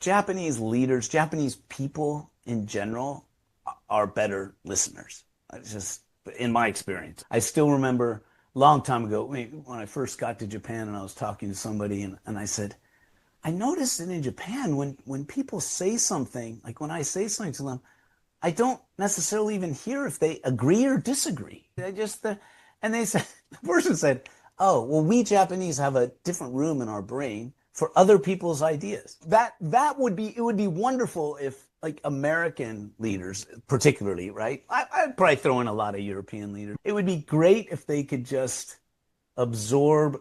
Japanese leaders, Japanese people in general are better listeners. It's just in my experience. I still remember a long time ago when I first got to Japan and I was talking to somebody and I said, I noticed that in Japan, when people say something, like when I say something to them, I don't necessarily even hear if they agree or disagree. And they said, the person said, oh, well, we Japanese have a different room in our brain for other people's ideas. It would be wonderful if like American leaders, particularly, right? I'd probably throw in a lot of European leaders. It would be great if they could just absorb,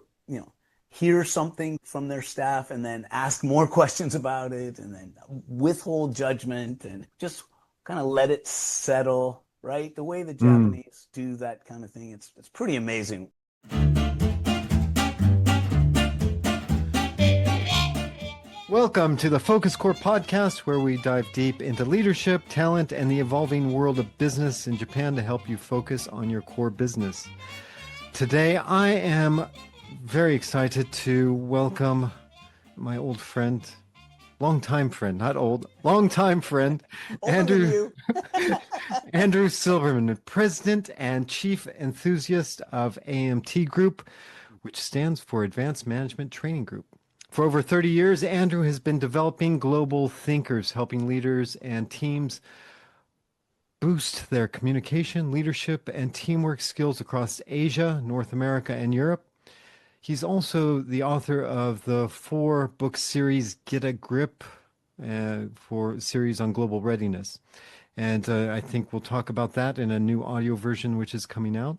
hear something from their staff and then ask more questions about it and then withhold judgment and just kind of let it settle, right? The way the Mm. Japanese do that kind of thing, it's pretty amazing. Welcome to the FocusCore podcast, where we dive deep into leadership, talent, and the evolving world of business in Japan to help you focus on your core business. Today, I am very excited to welcome my old friend, longtime friend, not old, longtime friend, Older than you. Andrew Silberman, President and Chief Enthusiast of AMT Group, which stands for Advanced Management Training Group. For over 30 years, Andrew has been developing global thinkers, helping leaders and teams boost their communication, leadership, and teamwork skills across Asia, North America, and Europe. He's also the author of the 4-book series Get a Grip, for series on global readiness. And I think we'll talk about that in a new audio version, which is coming out.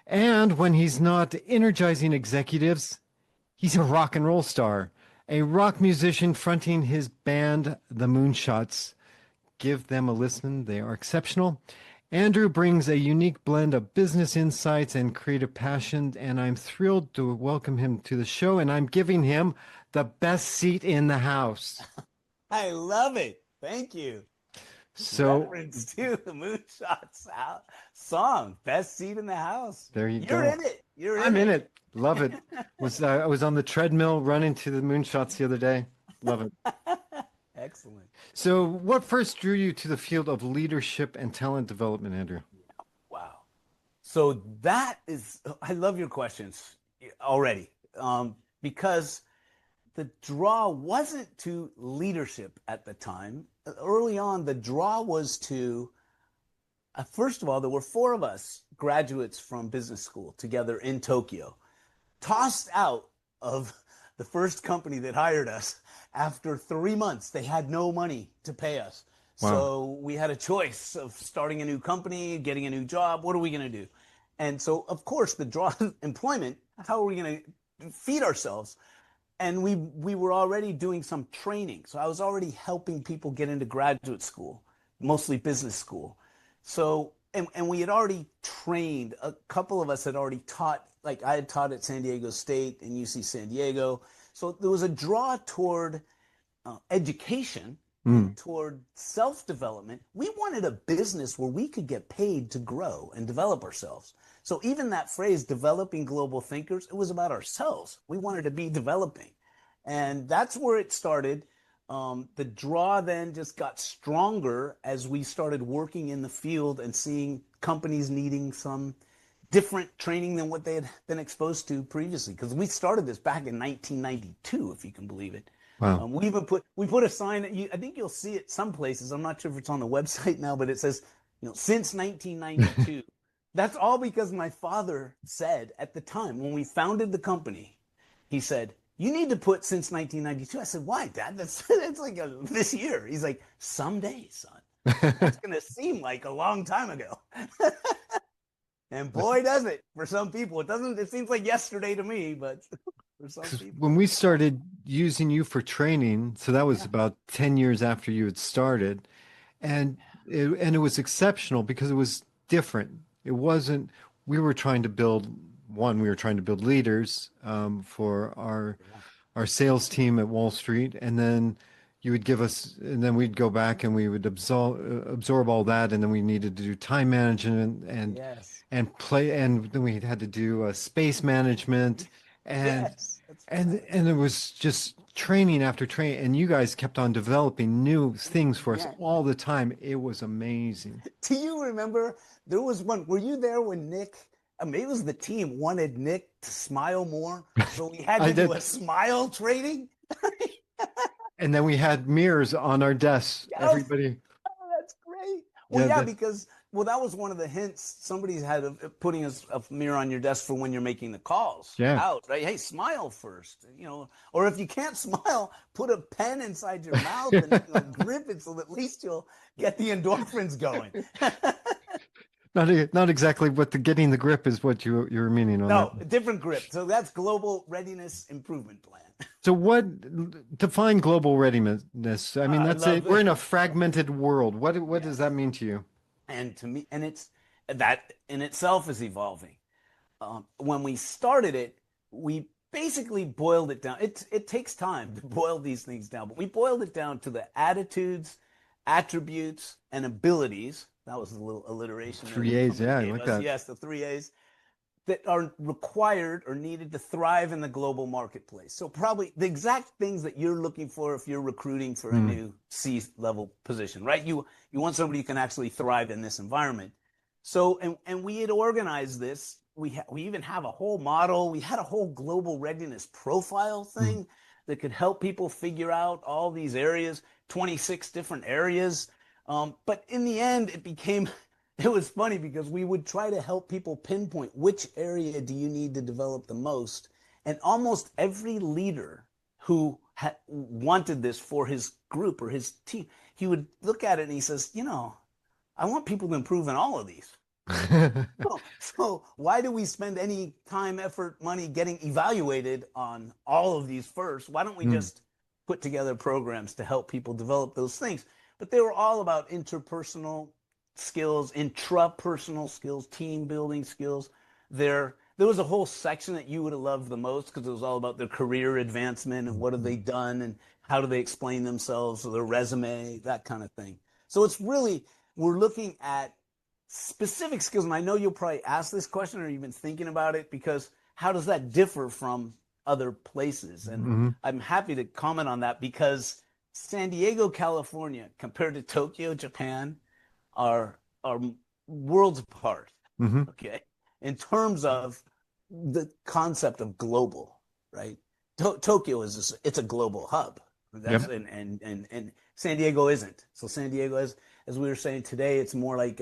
And when he's not energizing executives, he's a rock and roll star, a rock musician fronting his band, The Moonshots. Give them a listen. They are exceptional. Andrew brings a unique blend of business insights and creative passion, and I'm thrilled to welcome him to the show, and I'm giving him the best seat in the house. I love it. Thank you. So Reference to the Moonshots song, best seat in the house. there you You're go. in it. You're I'm in in it. Love it. I was on the treadmill running to the Moonshots the other day. Love it. it. Excellent. So what first drew you to the field of leadership and talent development, Andrew? Wow. So I love your questions already, because the draw wasn't to leadership at the time. Early on, the draw was to, first of all, there were 4 of us graduates from business school together in Tokyo, tossed out of the first company that hired us after 3 months. They had no money to pay us. Wow. So we had a choice of starting a new company, getting a new job. What are we going to do? And so, of course, the draw employment, how are we going to feed ourselves? And we were already doing some training. So I was already helping people get into graduate school, mostly business school. So, and we had already trained, a couple of us had already taught, like I had taught at San Diego State and UC San Diego. So there was a draw toward education and Mm. toward self-development. We wanted a business where we could get paid to grow and develop ourselves. So even that phrase, developing global thinkers, it was about ourselves. We wanted to be developing. And that's where it started. The draw then just got stronger as we started working in the field and seeing companies needing some different training than what they had been exposed to previously. Because we started this back in 1992, if you can believe it. Wow. We put a sign that I think you'll see it some places. I'm not sure if it's on the website now, but it says, since 1992. That's all because my father said at the time when we founded the company, he said, you need to put since 1992. I said, why, Dad? That's like this year. He's like, someday, son. That's going to seem like a long time ago. And boy, does it for some people. It seems like yesterday to me, but for some people. When we started using you for training, so that was Yeah. about 10 years after you had started, and it was exceptional because it was different. It wasn't, we were trying to build, we were trying to build leaders for our sales team at Wall Street, and then you would give us, and then we'd go back and we would absorb all that, and then we needed to do time management Yes. and play, and then we had to do space management, and Yes. That's and right. and it was just training after training, and you guys kept on developing new things for us Yeah. all the time. It was amazing. Do you remember there was one? Were you there when Nick? I mean, it was the team wanted Nick to smile more, so we had I to do did. a smile training. And then we had mirrors on our desks. Oh, Everybody, that's great. Well, yeah, yeah, because that was one of the hints. Somebody had putting a mirror on your desk for when you're making the calls yeah. out, right? Hey, smile first, or if you can't smile, put a pen inside your mouth and grip it so that at least you'll get the endorphins going. Not exactly what the getting the grip is what you're meaning on that. No, a different grip. So that's Global Readiness Improvement Plan. So what define global readiness? I mean, I that's it. love We're it. in a fragmented world. What Yeah. does that mean to you? And to me, and it's that in itself is evolving. When we started it, we basically boiled it down. It takes time to boil these things down, but we boiled it down to the attitudes, attributes, and abilities. That was a little alliteration there Three that A's, somebody yeah, I gave like us. that. Yes, the three A's that are required or needed to thrive in the global marketplace. So probably the exact things that you're looking for if you're recruiting for a Mm, new C-level position, right? You want somebody who can actually thrive in this environment. So and we had organized this. We even have a whole model. We had a whole global readiness profile mm. thing that could help people figure out all these areas, 26 different areas. But in the end, it was funny because we would try to help people pinpoint which area do you need to develop the most. And almost every leader who wanted this for his group or his team, he would look at it and he says, I want people to improve in all of these. So why do we spend any time, effort, money getting evaluated on all of these first? Why don't we Mm, just put together programs to help people develop those things? But they were all about interpersonal skills, intrapersonal skills, team building skills. There was a whole section that you would have loved the most because it was all about their career advancement and what have they done and how do they explain themselves or their resume, that kind of thing. So it's really, we're looking at specific skills. And I know you'll probably ask this question or you've been thinking about it because how does that differ from other places? And mhm. I'm happy to comment on that because San Diego, California, compared to Tokyo, Japan, are worlds apart. Hmm. Okay, in terms of the concept of global, right? Tokyo it's a global hub. That's Yep. and San Diego isn't. So San Diego, as we were saying today, it's more like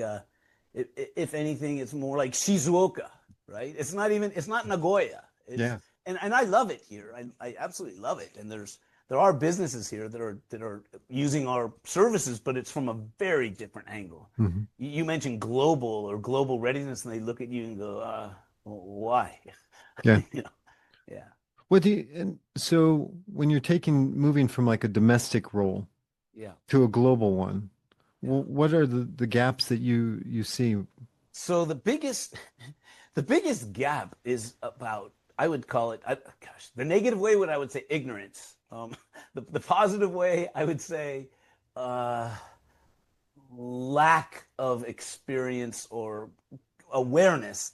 if anything, it's more like Shizuoka, right? It's not Nagoya. It's Yeah. and I love it here. I absolutely love it. And there are businesses here that are using our services, but it's from a very different angle. Hmm. You mentioned global or global readiness, and they look at you and go, "Why?" Yeah. Yeah, And so when you're moving from like a domestic role yeah, to a global one, yeah. what are the gaps that you see? So the biggest gap is about, I would call it, gosh, the negative way, what I would say, ignorance. The positive way, I would say, uh, lack of experience or awareness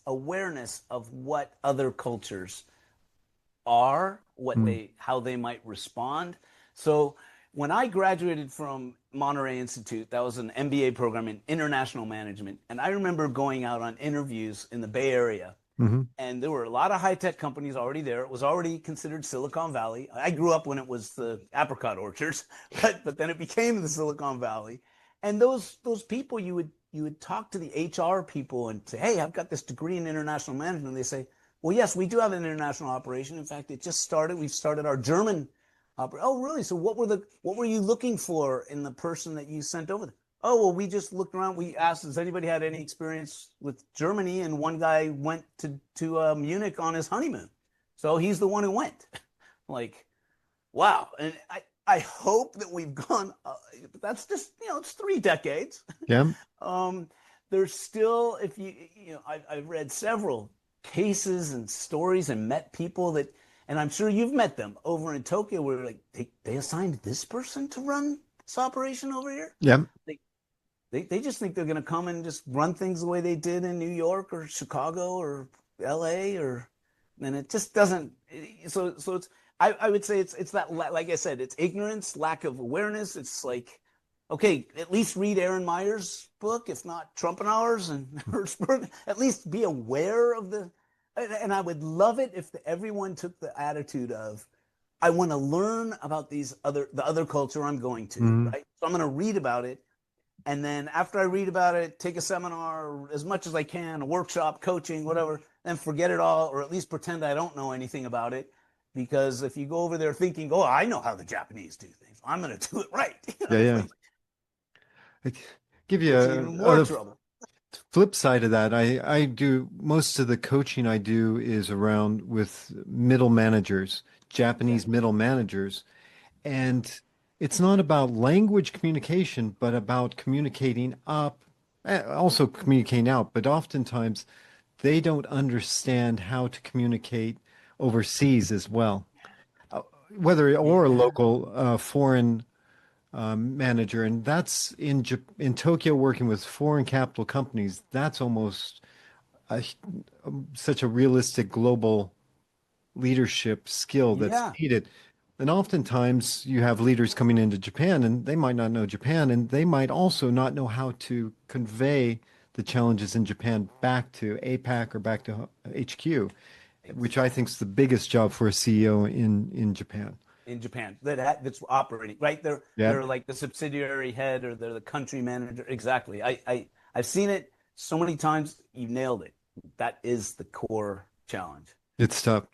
of what other cultures are, Mm, how they might respond. So when I graduated from Monterey Institute, that was an MBA program in international management, and I remember going out on interviews in the Bay Area, hmm. and there were a lot of high tech companies already there. It was already considered Silicon Valley. I grew up when it was the apricot orchards, but then it became the Silicon Valley. And those people you would talk to the HR people and say, "Hey, I've got this degree in international management." And they say, "Well, yes, we do have an international operation. In fact, it just started. We've started our German operation." "Oh, really? So what were you looking for in the person that you sent over there?" "Oh, well, we just looked around. We asked, has anybody had any experience with Germany? And one guy went to Munich on his honeymoon, so he's the one who went." Like, wow. And I hope that we've gone. That's just it's 3 decades. Yeah. um, there's still, if I've read several cases and stories and met people and I'm sure you've met them over in Tokyo where like they assigned this person to run this operation over here. Yeah. They they just think they're going to come and just run things the way they did in New York or Chicago or LA and it just doesn't. So it's I would say it's that, like I said, it's ignorance, lack of awareness. It's like, okay, at least read Aaron Meyer's book, if not Trumpenauer's and Hertzberg. At least be aware of the. And I would love it if everyone took the attitude of, I want to learn about the other culture I'm going to, Mhm. right? So I'm going to read about it, and then after I read about it, take a seminar as much as I can, a workshop, coaching, whatever, then forget it all, or at least pretend I don't know anything about it. Because if you go over there thinking, oh, I know how the Japanese do things, I'm going to do it right. Yeah, It's yeah. like, I give it you gets you even more a trouble. flip side of that. I do most of the coaching I do is around with middle managers, Okay. Japanese middle managers. And it's not about language communication, but about communicating up, also communicating out. But oftentimes they don't understand how to communicate overseas as well, whether or a Yeah. local foreign manager. And that's in Tokyo working with foreign capital companies. That's almost a, such a realistic global leadership skill that's Yeah. needed. And oftentimes you have leaders coming into Japan and they might not know Japan and they might also not know how to convey the challenges in Japan back to APAC or back to HQ, which I think is the biggest job for a CEO in Japan. In Japan that's operating right. Yeah. They're like the subsidiary head or they're the country manager. Exactly. I've seen it so many times. You nailed it. That is the core challenge. It's tough.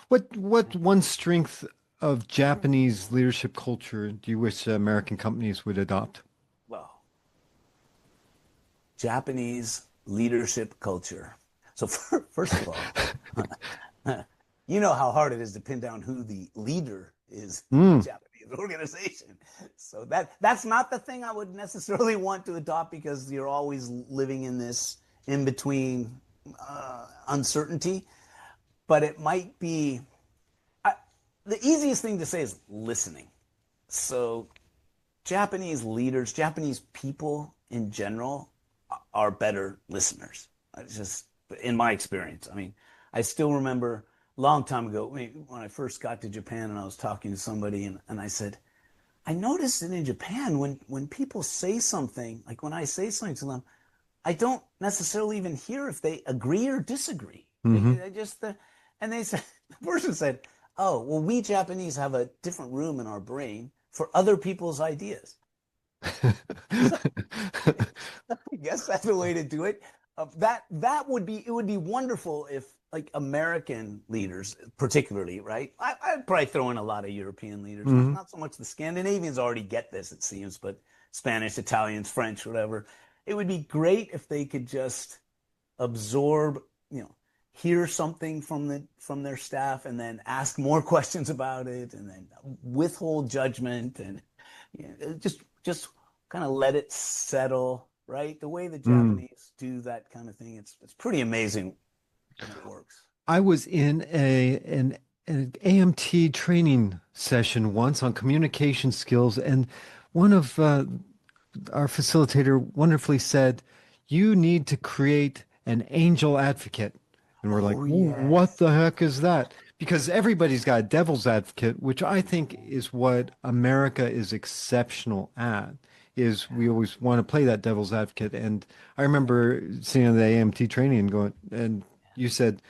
What one strength of Japanese leadership culture do you wish American companies would adopt? Well, Japanese leadership culture. So first of all, you know how hard it is to pin down who the leader is in a Mm, Japanese organization. So that's not the thing I would necessarily want to adopt because you're always living in this in between uncertainty. But it might be the easiest thing to say is listening. So Japanese leaders, Japanese people in general are better listeners. It's just in my experience. I mean, I still remember a long time ago when I first got to Japan and I was talking to somebody and I said, I noticed that in Japan when people say something, like when I say something to them, I don't necessarily even hear if they agree or disagree. Like hmm I just and they said the person said, "Oh, well, we Japanese have a different room in our brain for other people's ideas." So I guess that's the way to do it. That would be it would be wonderful if like American leaders, particularly, right? I'd probably throw in a lot of European leaders, not hmm not so much the Scandinavians already get this, it seems, but Spanish, Italians, French, whatever. It would be great if they could just absorb, hear something from their staff and then ask more questions about it and then withhold judgment and just kind of let it settle, right? The way the Mm. Japanese do that kind of thing, it's pretty amazing when it works. I was in an AMT training session once on communication skills, and one of our facilitator wonderfully said, "You need to create an angel advocate." And we're like, Oh "What yes. the heck is that?" Because everybody's got a devil's advocate, which I think is what America is exceptional at, is we always want to play that devil's advocate. And I remember seeing the AMT training and going, and you said,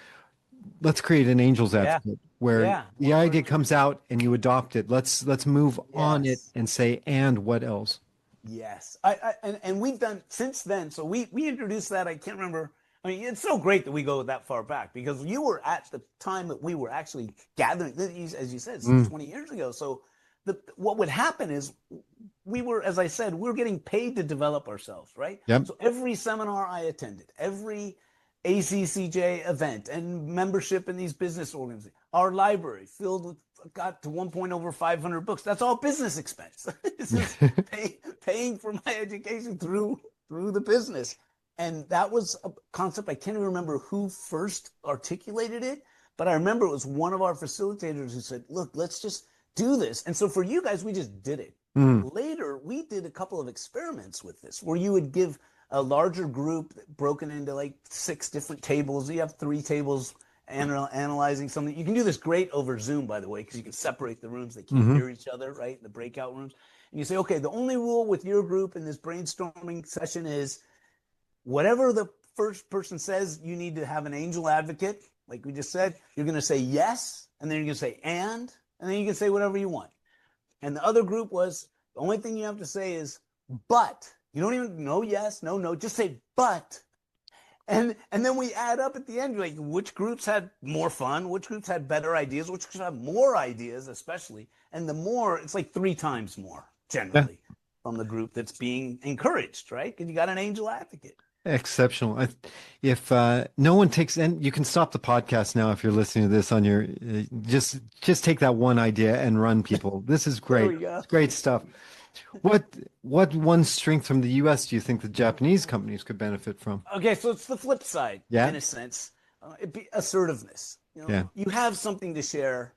let's create an angel's Yeah. advocate where Yeah. the idea comes 100%. out and you adopt it. Let's move on it Yes. and say, and what else? Yes, and we've done since then. So we introduced that. I can't remember. I mean, it's so great that we go that far back because you were at the time that we were actually gathering, as you said, it's Mm, 20 years ago. So what would happen is we were, as I said, we were getting paid to develop ourselves, right? yep. So every seminar I attended, every ACCJ event and membership in these business organizations, our library filled with got to one point over 500 books. That's all business expense. This is paying for my education through the business. And that was a concept. I can't even remember who first articulated it, but I remember it was one of our facilitators who said, look, let's just do this. And so for you guys, we just did it. Mm, Later, we did a couple of experiments with this where you would give a larger group broken into like 6 different tables. You have 3 tables analyzing something. You can do this great over Zoom, by the way, because you can separate the rooms. They can't Mm-hmm. hear each other, right? The breakout rooms. And you say, okay, the only rule with your group in this brainstorming session is whatever the first person says, you need to have an angel advocate. Like we just said, you're going to say yes, and then you're going to say and then you can say whatever you want. And the other group was, the only thing you have to say is but. You don't even no yes, no, just say but. And then we add up at the end, like which groups had more fun, which groups had better ideas, which groups have more ideas, especially. And the more, it's like 3 times more generally from the group that's being encouraged, right? Because you got an angel advocate. Exceptional. If no one takes, and you can stop the podcast now if you're listening to this on your, just take that one idea and run, people. This is There great. we go. It's great stuff. What one strength from the US do you think the Japanese companies could benefit from? Okay, so it's the flip side, Yeah. in a sense. It'd be assertiveness. Yeah. You have something to share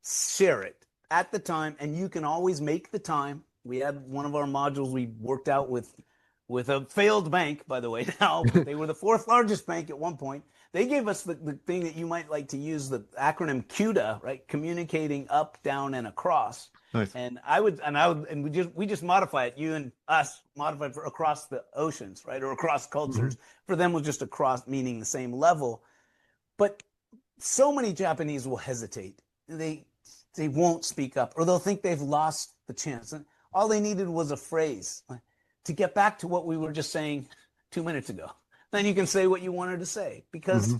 it at the time, and you can always make the time. We had one of our modules we worked out with a failed bank, by the way, now, but they were the 4th largest bank at one point. They gave us the thing that you might like to use, the acronym CUDA, right? Communicating up, down, and across. Nice. And we just modify it. You and us modify it for across the oceans, right? Or across cultures. For them, was just across, meaning the same level. But so many Japanese will hesitate. They won't speak up, or they'll think they've lost the chance. And all they needed was a phrase to get back to what we were just saying 2 minutes ago. Then you can say what you wanted to say, because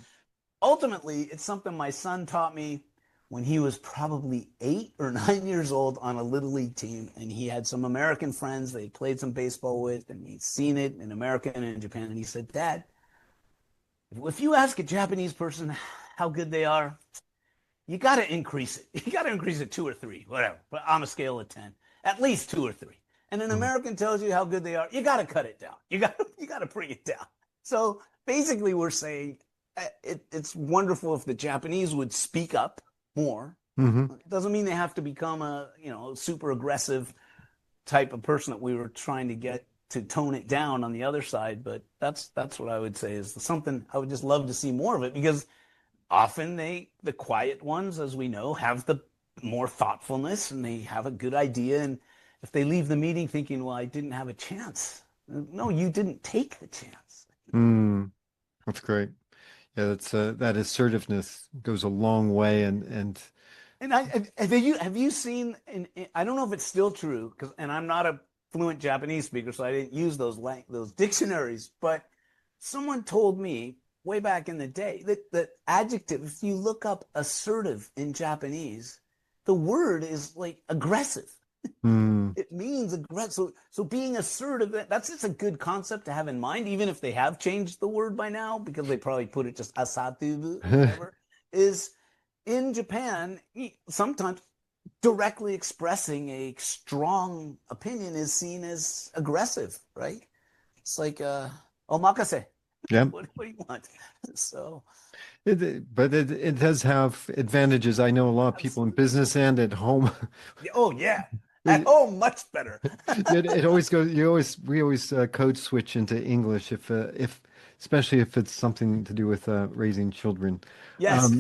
ultimately it's something my son taught me when he was probably 8 or 9 years old on a little league team, and he had some American friends they played some baseball with, and he'd seen it in America and in Japan. And he said, Dad, if you ask a Japanese person how good they are, you got to increase it. You got to increase it 2 or 3, whatever, but on a scale of 10, at least 2 or 3. And an American tells you how good they are, you got to cut it down. You got to bring it down. So basically, we're saying it's wonderful if the Japanese would speak up more. It doesn't mean they have to become a super aggressive type of person that we were trying to get to tone it down on the other side. But that's what I would say is something I would just love to see more of it, because often the quiet ones, as we know, have the more thoughtfulness and they have a good idea. And if they leave the meeting thinking, well, I didn't have a chance. No, you didn't take the chance. That's great. Yeah, that's that assertiveness goes a long way, and have you seen? I don't know if it's still true, and I'm not a fluent Japanese speaker, so I didn't use those dictionaries. But someone told me way back in the day that adjective, if you look up assertive in Japanese, the word is like aggressive. It means aggressive. So being assertive, that's just a good concept to have in mind, even if they have changed the word by now, because they probably put it just assertive, whatever, is in Japan, sometimes directly expressing a strong opinion is seen as aggressive, right? It's like, omakase. yeah. What do you want? So, But it does have advantages. I know a lot of people in business and at home. oh yeah, at home much better. It always goes. We always code switch into English if especially if it's something to do with raising children. Yes.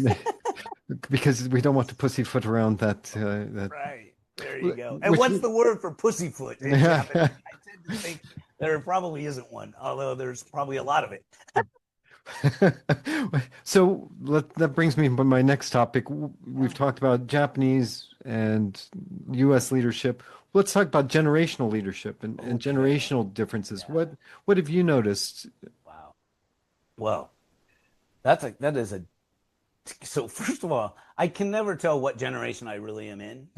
Because we don't want to pussyfoot around that. Right. There you go. And what's the word for pussyfoot in Japanese? I tend to think there probably isn't one, although there's probably a lot of it. So that brings me to my next topic. We've talked about Japanese and U.S. leadership. Let's talk about generational leadership and generational differences. Yeah. What have you noticed? Wow. Well, so first of all, I can never tell what generation I really am in.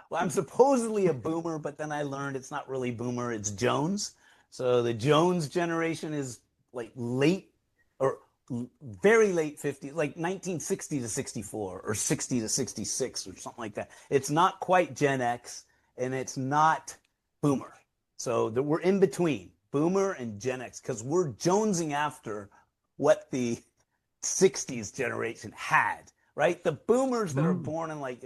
Well, I'm supposedly a boomer, but then I learned it's not really boomer, it's Jones. So the Jones generation is like late or very late 50s, like 1960 to 64 or 60 to 66 or something like that. It's not quite Gen X and it's not boomer. So we're in between boomer and Gen X because we're jonesing after what the 60s generation had, right? The boomers that are born in like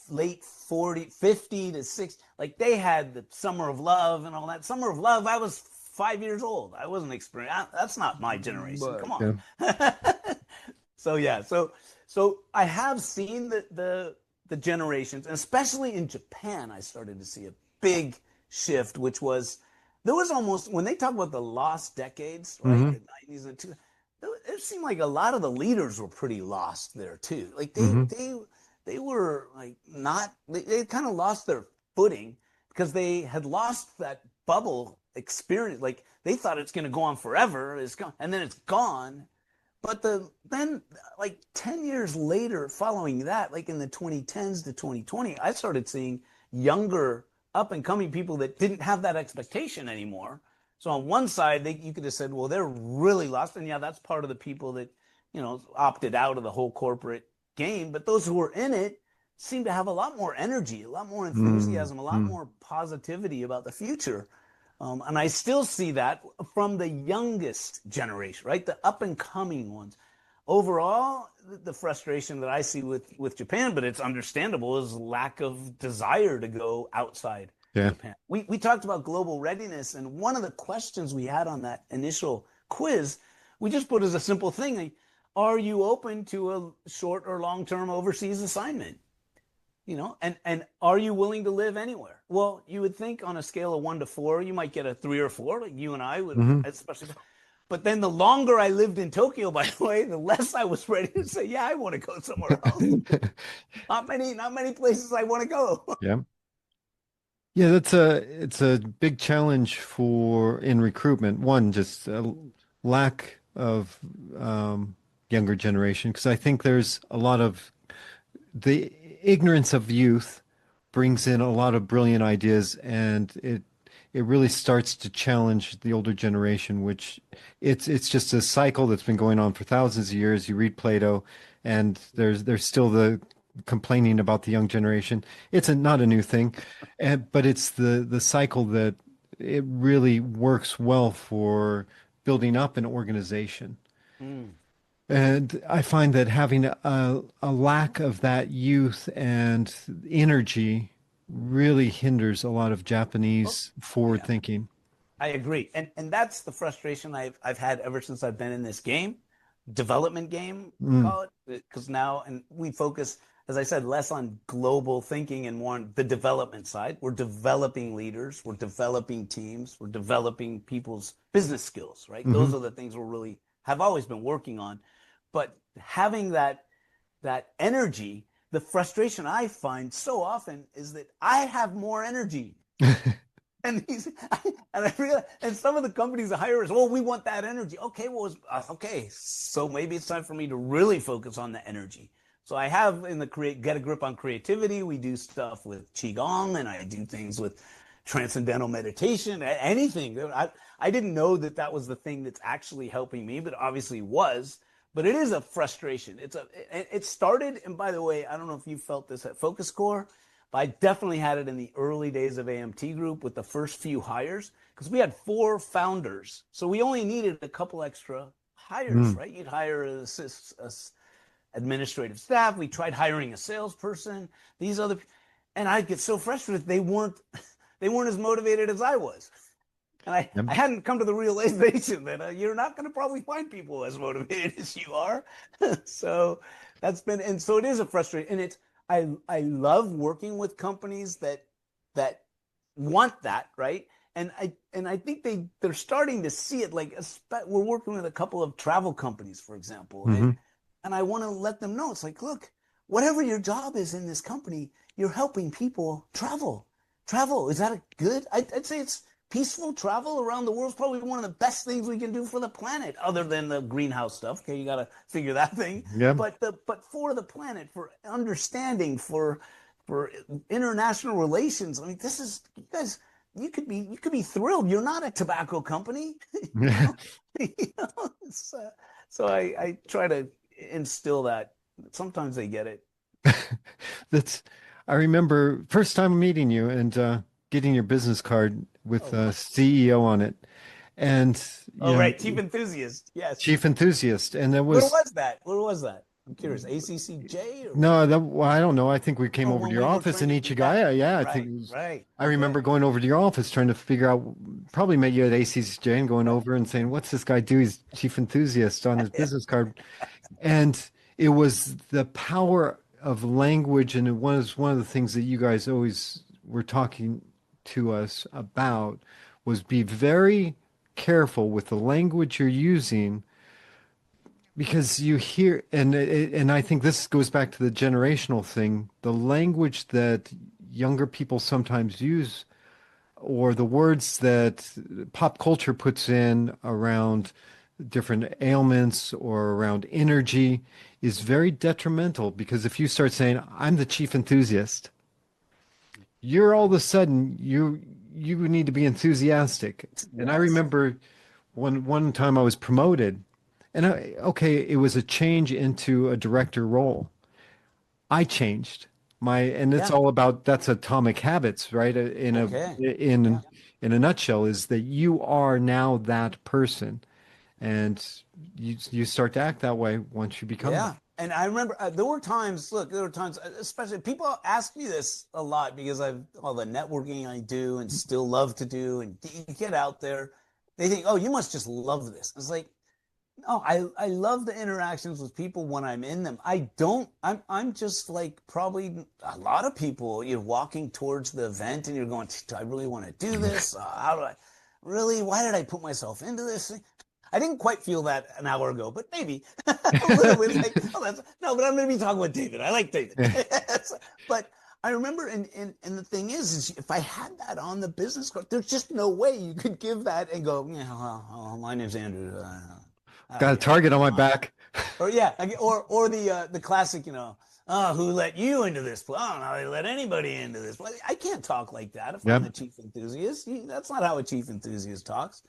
late 50 to 60, like they had the Summer of Love and all that. Summer of Love, I was 5 years old. I wasn't experiencing. That's not my generation. Come on. Yeah. So yeah, so I have seen the generations, and especially in Japan, I started to see a big shift, which was there was almost when they talk about the lost decades, right? Hmm. The 90s and two, it seemed like a lot of the leaders were pretty lost there too. Like Hmm. they were like not they kind of lost their footing because they had lost that bubble experience. Like they thought it's going to go on forever, it's gone, and then it's gone. But then like 10 years later, following that, like in the 2010s to 2020, I started seeing younger up and coming people that didn't have that expectation anymore. So on one side, you could have said, well, they're really lost. And yeah, that's part of the people that, opted out of the whole corporate game. But those who were in it seem to have a lot more energy, a lot more enthusiasm, a lot Hmm. more positivity about the future. And I still see that from the youngest generation, right? The up and coming ones. Overall, the frustration that I see with Japan, but it's understandable, is lack of desire to go outside Yeah. Japan. We talked about global readiness, and one of the questions we had on that initial quiz, we just put as a simple thing, like, are you open to a short or long term overseas assignment? And are you willing to live anywhere? Well, you would think on a scale of 1 to 4, you might get a 3 or 4, like you and I would, Hmm. especially. But then the longer I lived in Tokyo, by the way, the less I was ready to say, yeah, I want to go somewhere else. Not many places I want to go. Yeah. Yeah, it's a big challenge for in recruitment. One, just a lack of younger generation, because I think there's a lot of the ignorance of youth brings in a lot of brilliant ideas, and it really starts to challenge the older generation, which it's just a cycle that's been going on for thousands of years. You read Plato, and there's still the complaining about the young generation. It's not a new thing, but it's the cycle that it really works well for building up an organization. Mm. And I find that having a lack of that youth and energy really hinders a lot of Oh, Japanese oh forward yeah. thinking. I agree. And that's the frustration I've had ever since I've been in this game, development game, we Mm, call it, because now and we focus, as I said, less on global thinking and more on the development side. We're developing leaders, we're developing teams, we're developing people's business skills, right? hmm. Those are the things we're really have always been working on. But having that energy, the frustration I find so often is that I have more energy and he's and I realize, and some of the companies that hire us, well, we want that energy. Okay, well, okay, so maybe it's time for me to really focus on the energy. So I have in the create get a grip on creativity. We do stuff with qigong, and I do things with transcendental meditation. Anything. I didn't know that that was the thing that's actually helping me, but obviously was. But it is a frustration. It started, and by the way, I don't know if you felt this at FocusCore, but I definitely had it in the early days of AMT Group with the first few hires because we had 4 founders. So we only needed a couple extra hires, Mm. right? You'd hire a administrative staff. We tried hiring a salesperson, these other, and I'd get so frustrated. They weren't as motivated as I was. And I, Yep. I hadn't come to the realization that you're not going to probably find people as motivated as you are. So and so it is a frustration. And I love working with companies that want that, right? And I think they're starting to see it. Like we're working with a couple of travel companies, for example, and Hmm. and I want to let them know it's like, look, whatever your job is in this company, you're helping people travel. Travel, is that a good? I'd say it's peaceful travel around the world is probably one of the best things we can do for the planet, other than the greenhouse stuff. Okay, you got to figure that thing. Yep. But for the planet, for understanding, for international relations. I mean, this is you guys. You could be thrilled. You're not a tobacco company, you know. You know? So I try to instill that. Sometimes they get it. That's, I remember first time meeting you and getting your business card with Oh, wow. CEO on it. And, Oh, right, chief enthusiast. Yes. chief enthusiast. And that Where was was that? Where was that? I'm curious. ACCJ or No, well, I don't know. I think we came oh, over to when your we were office in training? Yeah. Ichigaya. Yeah, I think Right. it was, Right. I Okay. remember going over to your office trying to figure out, probably met you at ACCJ and going Right. over and saying, what's this guy do? He's chief enthusiast on his Yeah. business card. And it was the power of language. And it was one of the things that you guys always were talking to us about was be very careful with the language you're using because you hear, and I think this goes back to the generational thing, the language that younger people sometimes use, or the words that pop culture puts in around different ailments or around energy is very detrimental because if you start saying, I'm the chief enthusiast, you're all of a sudden you need to be enthusiastic. And I Yes. remember one time I was promoted, and okay, it was a change into a director role. I changed and it's Yeah. all about that's atomic habits, right? Okay. In Yeah. in a nutshell, is that you are now that person, and you start to act that way once you become that. Yeah. And I remember there were times, look, there were times, especially people ask me this a lot because I've all the networking I do and still love to do. And you get out there, they think, oh, you must just love this. It's like, no, I love the interactions with people when I'm in them. I don't, I'm just like probably a lot of people, you're walking towards the event and you're going, do I really want to do this? How do I really, why did I put myself into this? I didn't quite feel that an hour ago, but maybe a little bit like, oh, that's no, but I'm going to be talking with David. I like David. But I remember, and the thing is if I had that on the business card, there's just no way you could give that and go, yeah, well, my name's Andrew. Got a Yeah, target on my fine. back. Or yeah, or the classic, oh, who let you into this place? Oh, no, they let anybody into this place. I can't talk like that if I'm the Yep. chief enthusiast. That's not how a chief enthusiast talks.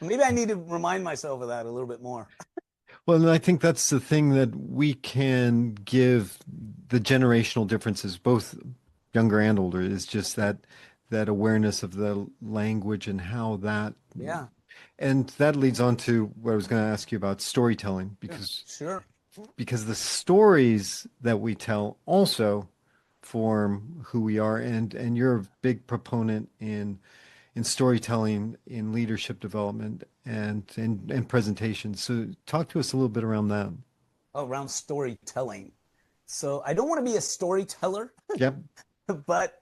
Maybe I need to remind myself of that a little bit more. Well, and I think that's the thing that we can give the generational differences, both younger and older, is just that awareness of the language and how that, Yeah, and that leads on to what I was going to ask you about storytelling, sure, because sure. the stories that we tell also form who we are, and you're a big proponent in storytelling, in leadership development, and presentation. So talk to us a little bit around that. Oh, around storytelling. So I don't want to be a storyteller, Yep. but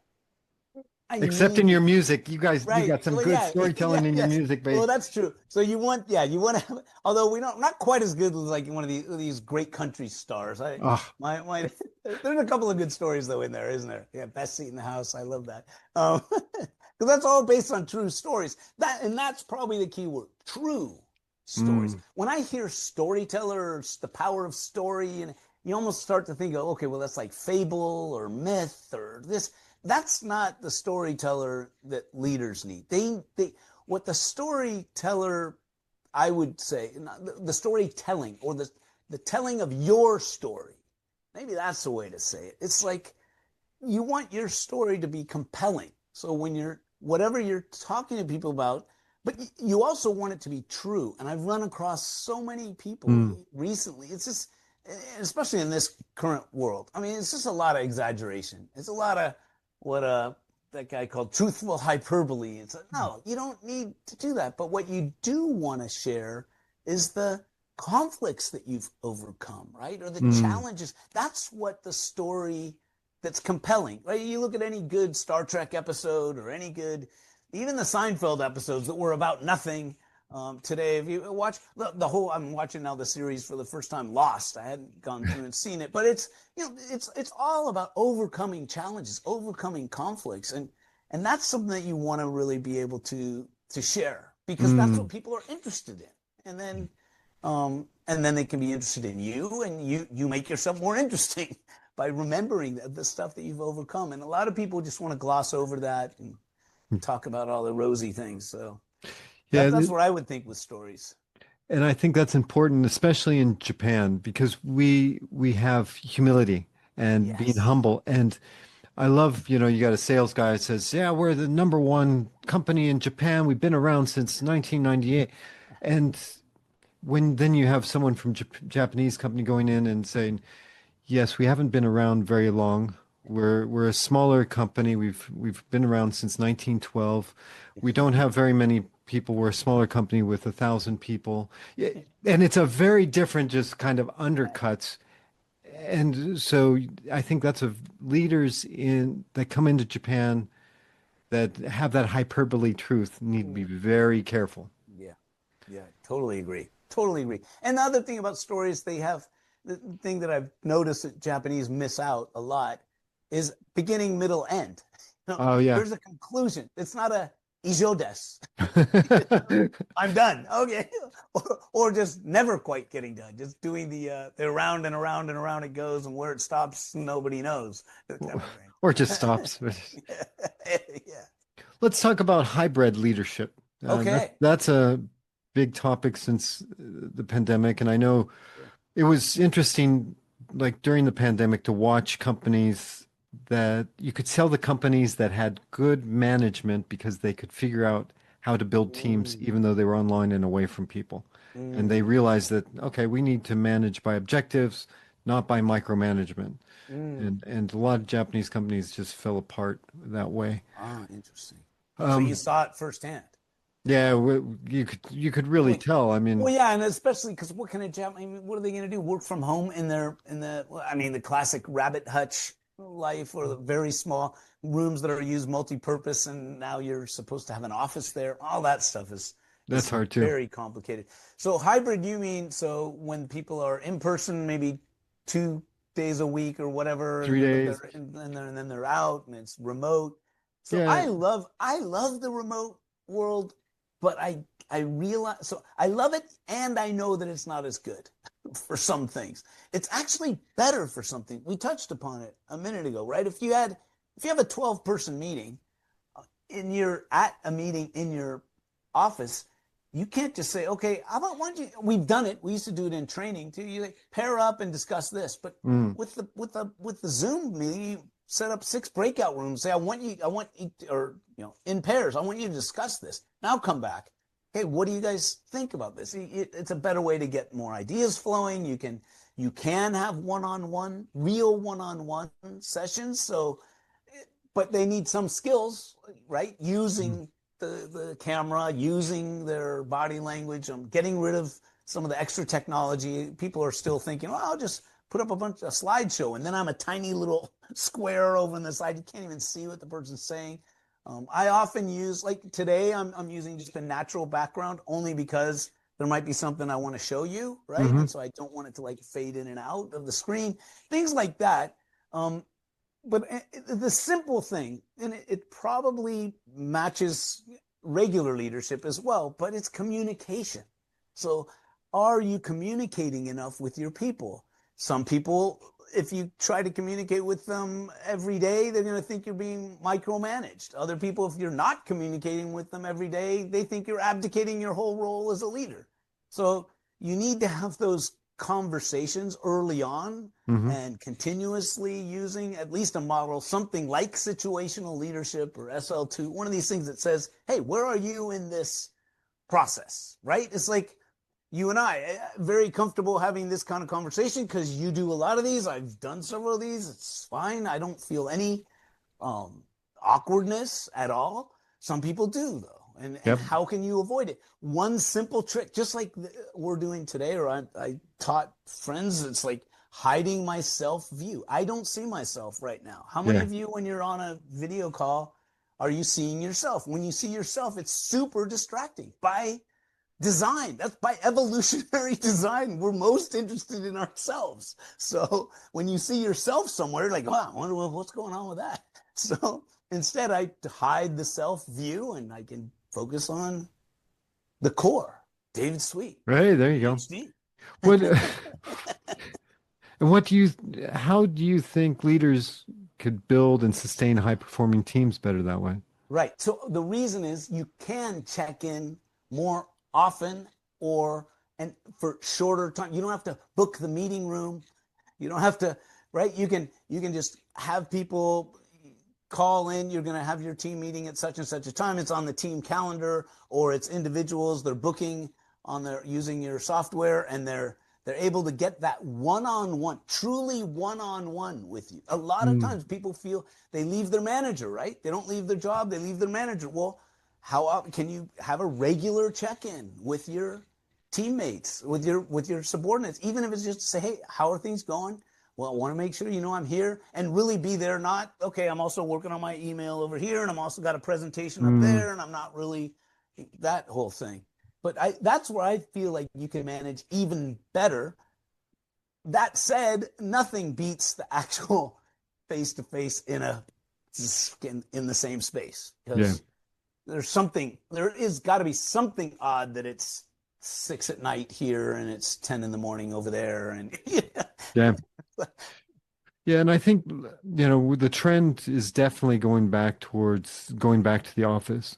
I Except in your need. music, you Right. got some Well, good yeah, yeah, storytelling in your yes. music, Well, babe. that's true. So you want to have, although we don't, not quite as good as like one of these great country stars. Oh, My, there's a couple of good stories though in there, isn't there? Yeah, best seat in the house. I love that. Because that's all based on true stories. And that's probably the key word, true stories. mm, When I hear storytellers, the power of story, and you almost start to think, oh, okay, well, that's like fable or myth or this. That's not the storyteller that leaders need. What the storyteller, I would say, the storytelling or the telling of your story. Maybe that's the way to say it. It's like you want your story to be compelling. So when you're whatever you're talking to people about, but you also want it to be true. And I've run across so many people mm, recently. It's just, especially in this current world. I mean, it's just a lot of exaggeration. It's a lot of what that guy called truthful hyperbole. It's like, no, you don't need to do that. But what you do want to share is the conflicts that you've overcome, right? Or the mm, challenges. That's what the story that's compelling, right? You look at any good Star Trek episode or any good, even the Seinfeld episodes that were about nothing. Today, if you watch the whole, I'm watching now the series for the first time, Lost. I hadn't gone through and seen it, but it's all about overcoming challenges, overcoming conflicts, and that's something that you want to really be able to share because that's what mm. people are interested in, and then they can be interested in you, and you make yourself more interesting by remembering the stuff that you've overcome. And a lot of people just want to gloss over that and talk about all the rosy things. So Yeah, that's what I would think with stories. and I think that's important, especially in Japan, because we have humility and being Yes. humble. And I love, you got a sales guy that says, "Yeah, we're the number one company in Japan. We've been around since 1998." And when then you have someone from Japanese company going in and saying, yes, we haven't been around very long. We're a smaller company. We've been around since 1912. We don't have very many people. We're a smaller company with 1,000 people. And it's a very different just kind of undercuts. And so I think that's of leaders in that come into Japan that have that hyperbole truth need to be very careful. Yeah, yeah, totally agree. Totally agree. And the other thing about stories, they have the thing that I've noticed that Japanese miss out a lot is beginning, middle, end. Oh yeah. There's a conclusion. It's not a ijo desu. I'm done. Okay. Or just never quite getting done. Just doing the around and around and around it goes, and where it stops, nobody knows. That kind of Or just stops. thing. Yeah. Let's talk about hybrid leadership. Okay. That's a big topic since the pandemic. And I know it was interesting, like during the pandemic, to watch companies that you could tell the companies that had good management because they could figure out how to build teams, Mm, even though they were online and away from people. And they mm, realized that, okay, we need to manage by objectives, not by micromanagement. mm. And a lot of Japanese companies just fell apart that way. Ah, interesting. So you Um, saw it firsthand. yeah, you could really Wait, tell. I mean, well, yeah, and especially because what kind of job? I mean, what are they going to do? Work from home in the? Well, I mean, the classic rabbit hutch life, or the very small rooms that are used multi-purpose, and now you're supposed to have an office there. All that stuff that's is hard too. very complicated. So hybrid, you mean so when people are in person, maybe 2 days a week or whatever, and Three then days. they're out, and it's remote. So Yeah, I love the remote world, but I realize so I love it, and I know that it's not as good for some things. It's actually better for something. We touched upon it a minute ago, right? If you have a 12-person meeting and you're at a meeting in your office, you can't just say, okay, how about one you we've done it. We used to do it in training too. You like pair up and discuss this. But mm, with the Zoom meeting, you set up 6 breakout rooms. Say, I want you, or in pairs, I want you to discuss this. Now come back. Hey, what do you guys think about this? It's a better way to get more ideas flowing. You can have one-on-one, real one-on-one sessions. So, but they need some skills, right? mm. Using the camera, using their body language, getting rid of some of the extra technology. People are still thinking, well, I'll just put up a slideshow, and then I'm a tiny little square over on the side. You can't even see what the person's saying. I often use, like today, I'm using just a natural background only because there might be something I want to show you, right? Hmm. And so I don't want it to like fade in and out of the screen, things like that. Um, but the simple thing, and it probably matches regular leadership as well, but it's communication. So, are you communicating enough with your people? Some people, if you try to communicate with them every day, they're going to think you're being micromanaged. Other people, if you're not communicating with them every day, they think you're abdicating your whole role as a leader. So, you need to have those conversations early on Hmm. and continuously using at least a model, something like situational leadership or SL2, one of these things that says, hey, where are you in this process, right? It's like you and I, very comfortable having this kind of conversation because you do a lot of these. I've done several of these. It's fine. I don't feel any um, awkwardness at all. Some people do, though. And Yep. how can you avoid it? One simple trick, just like we're doing today, or I taught friends, it's like hiding my self view. I don't see myself right now. How many Yeah. of you, when you're on a video call, are you seeing yourself? When you see yourself, it's super distracting by design. That's by evolutionary design. We're most interested in ourselves. So when you see yourself somewhere, like, wow, I wonder what's going on with that. So instead, I hide the self view and I can focus on the core. David Sweet, Right. There you go. PhD. What and what do you how do you think leaders could build and sustain high performing teams better that way? Right. So the reason is you can check in more often, or and for shorter time. You don't have to book the meeting room. You don't have to, right? You can just have people call in. You're going to have your team meeting at such and such a time. It's on the team calendar, or it's individuals. They're booking on their using your software, and they're able to get that one-on-one, truly one-on-one with you. A lot of times people feel they leave their manager, right? They don't leave their job, they leave their manager. Well, how can you have a regular check-in with your teammates, with your subordinates, even if it's just to say, hey, how are things going? Well, I want to make sure you know I'm here, and really be there. Not, okay, I'm also working on my email over here, and I'm also got a presentation up there, and I'm not really that whole thing. But that's where I feel like you can manage even better. That said, nothing beats the actual face-to-face in the same space, Yeah. because there is got to be something odd that it's 6 at night here and it's 10 in the morning over there, and Yeah. Yeah, and I think, the trend is definitely going back to the office.